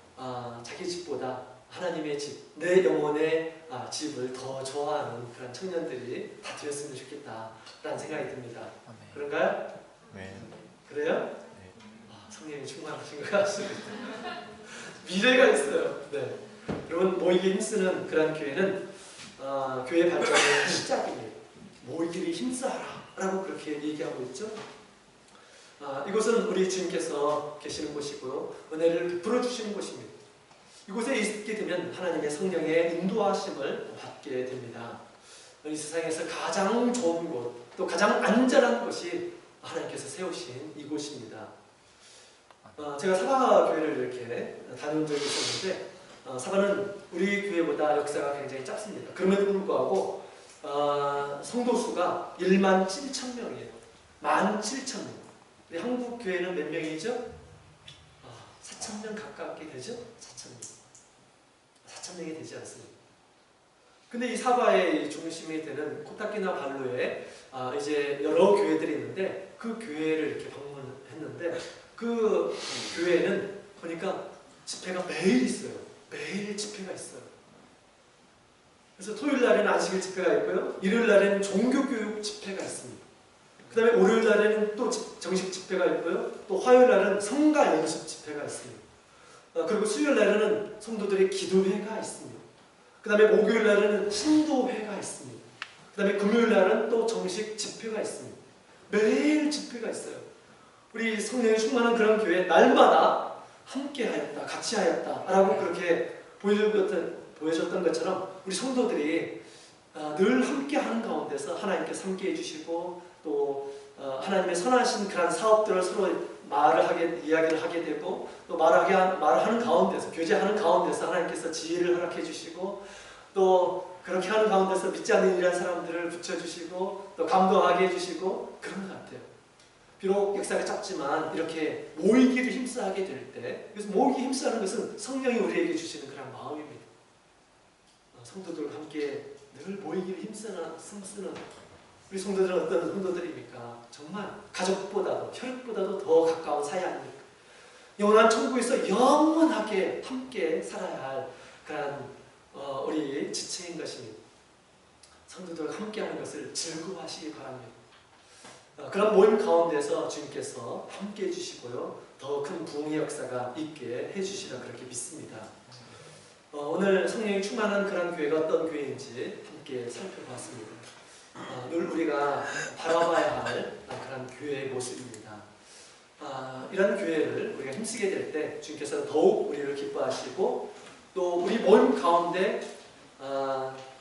S1: 자기 집보다 하나님의 집, 내 영혼의 집을 더 좋아하는 그런 청년들이 다 되었으면 좋겠다라는 생각이 듭니다. 그런가요?
S2: 네.
S1: 그래요? 성령이 충만하신 것 같습니다. 미래가 있어요. 네. 여러분, 모이기 힘쓰는 그런 교회는 교회 발전의 시작입니다. 모이기를 힘써라 라고 그렇게 얘기하고 있죠. 이곳은 우리 주님께서 계시는 곳이고요, 은혜를 베풀어 주시는 곳입니다. 이곳에 있게 되면 하나님의 성령의 인도하심을 받게 됩니다. 이 세상에서 가장 좋은 곳, 또 가장 안전한 곳이 하나님께서 세우신 이곳입니다. 제가 사바교회를 이렇게 다녀온 적이 있었는데, 사바는 우리 교회보다 역사가 굉장히 짧습니다. 그럼에도 불구하고 성도수가 17,000명이에요. 17,000명. 우리 한국 교회는 몇 명이죠? 4,000명 가깝게 되죠? 4,000명이 되지 않습니다. 근데 이 사바의 중심이 되는 코타키나 발루에 이제 여러 교회들이 있는데, 그 교회를 이렇게 방문했는데, 그 교회는 보니까 집회가 매일 있어요. 매일 집회가 있어요. 그래서 토요일 날에는 안식일 집회가 있고요, 일요일 날에는 종교교육 집회가 있습니다. 그 다음에 월요일 날에는 또 정식 집회가 있고요, 또 화요일 날은 성가 연습 집회가 있습니다. 그리고 수요일 날에는 성도들의 기도회가 있습니다. 그 다음에 목요일 날에는 신도회가 있습니다. 그 다음에 금요일 날은 또 정식 집회가 있습니다. 매일 집회가 있어요. 우리 성령이 충만한 그런 교회, 날마다 함께 하였다, 같이 하였다 라고 그렇게 보여줬던 것처럼 우리 성도들이 늘 함께 하는 가운데서 하나님께서 함께 해주시고, 또 하나님의 선하신 그런 사업들을 서로 이야기를 하게 되고, 또 말하는 가운데서, 교제하는 가운데서 하나님께서 지혜를 허락해 주시고, 또 그렇게 하는 가운데서 믿지 않는 이런 사람들을 붙여주시고, 또 감동하게 해주시고, 그런 것 같아요. 비록 역사가 짧지만 이렇게 모이기를 힘써하게 될 때, 그래서 모이기 힘써하는 것은 성령이 우리에게 주시는 그런 마음입니다. 성도들과 함께 늘 모이기를 힘쓰는 우리 성도들은 어떤 성도들입니까? 정말 가족보다도, 혈육보다도 더 가까운 사이 아닙니까? 영원한 천국에서 영원하게 함께 살아야 할 그런 우리 지체인 것입니다. 성도들과 함께하는 것을 즐거워하시기 바랍니다. 그런 모임 가운데서 주님께서 함께 해주시고요, 더 큰 부흥의 역사가 있게 해주시라 그렇게 믿습니다. 오늘 성령이 충만한 그런 교회가 어떤 교회인지 함께 살펴봤습니다. 늘 우리가 바라봐야 할 그런 교회의 모습입니다. 이런 교회를 우리가 힘쓰게 될 때 주님께서 더욱 우리를 기뻐하시고, 또 우리 모임 가운데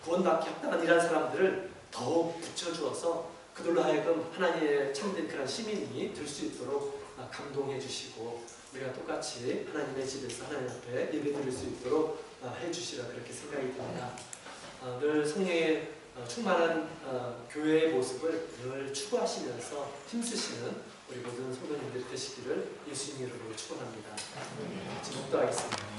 S1: 구원받기 합당한 이런 사람들을 더욱 붙여주어서 그들로 하여금 하나님의 참된 그런 시민이 될 수 있도록 감동해 주시고, 우리가 똑같이 하나님의 집에서 하나님 앞에 예배드릴 수 있도록 해주시라 그렇게 생각이 듭니다. 늘 성령의 충만한 교회의 모습을 늘 추구하시면서 힘쓰시는 우리 모든 성도님들이 되시기를 예수님 이름으로 축원합니다. 기도하겠습니다.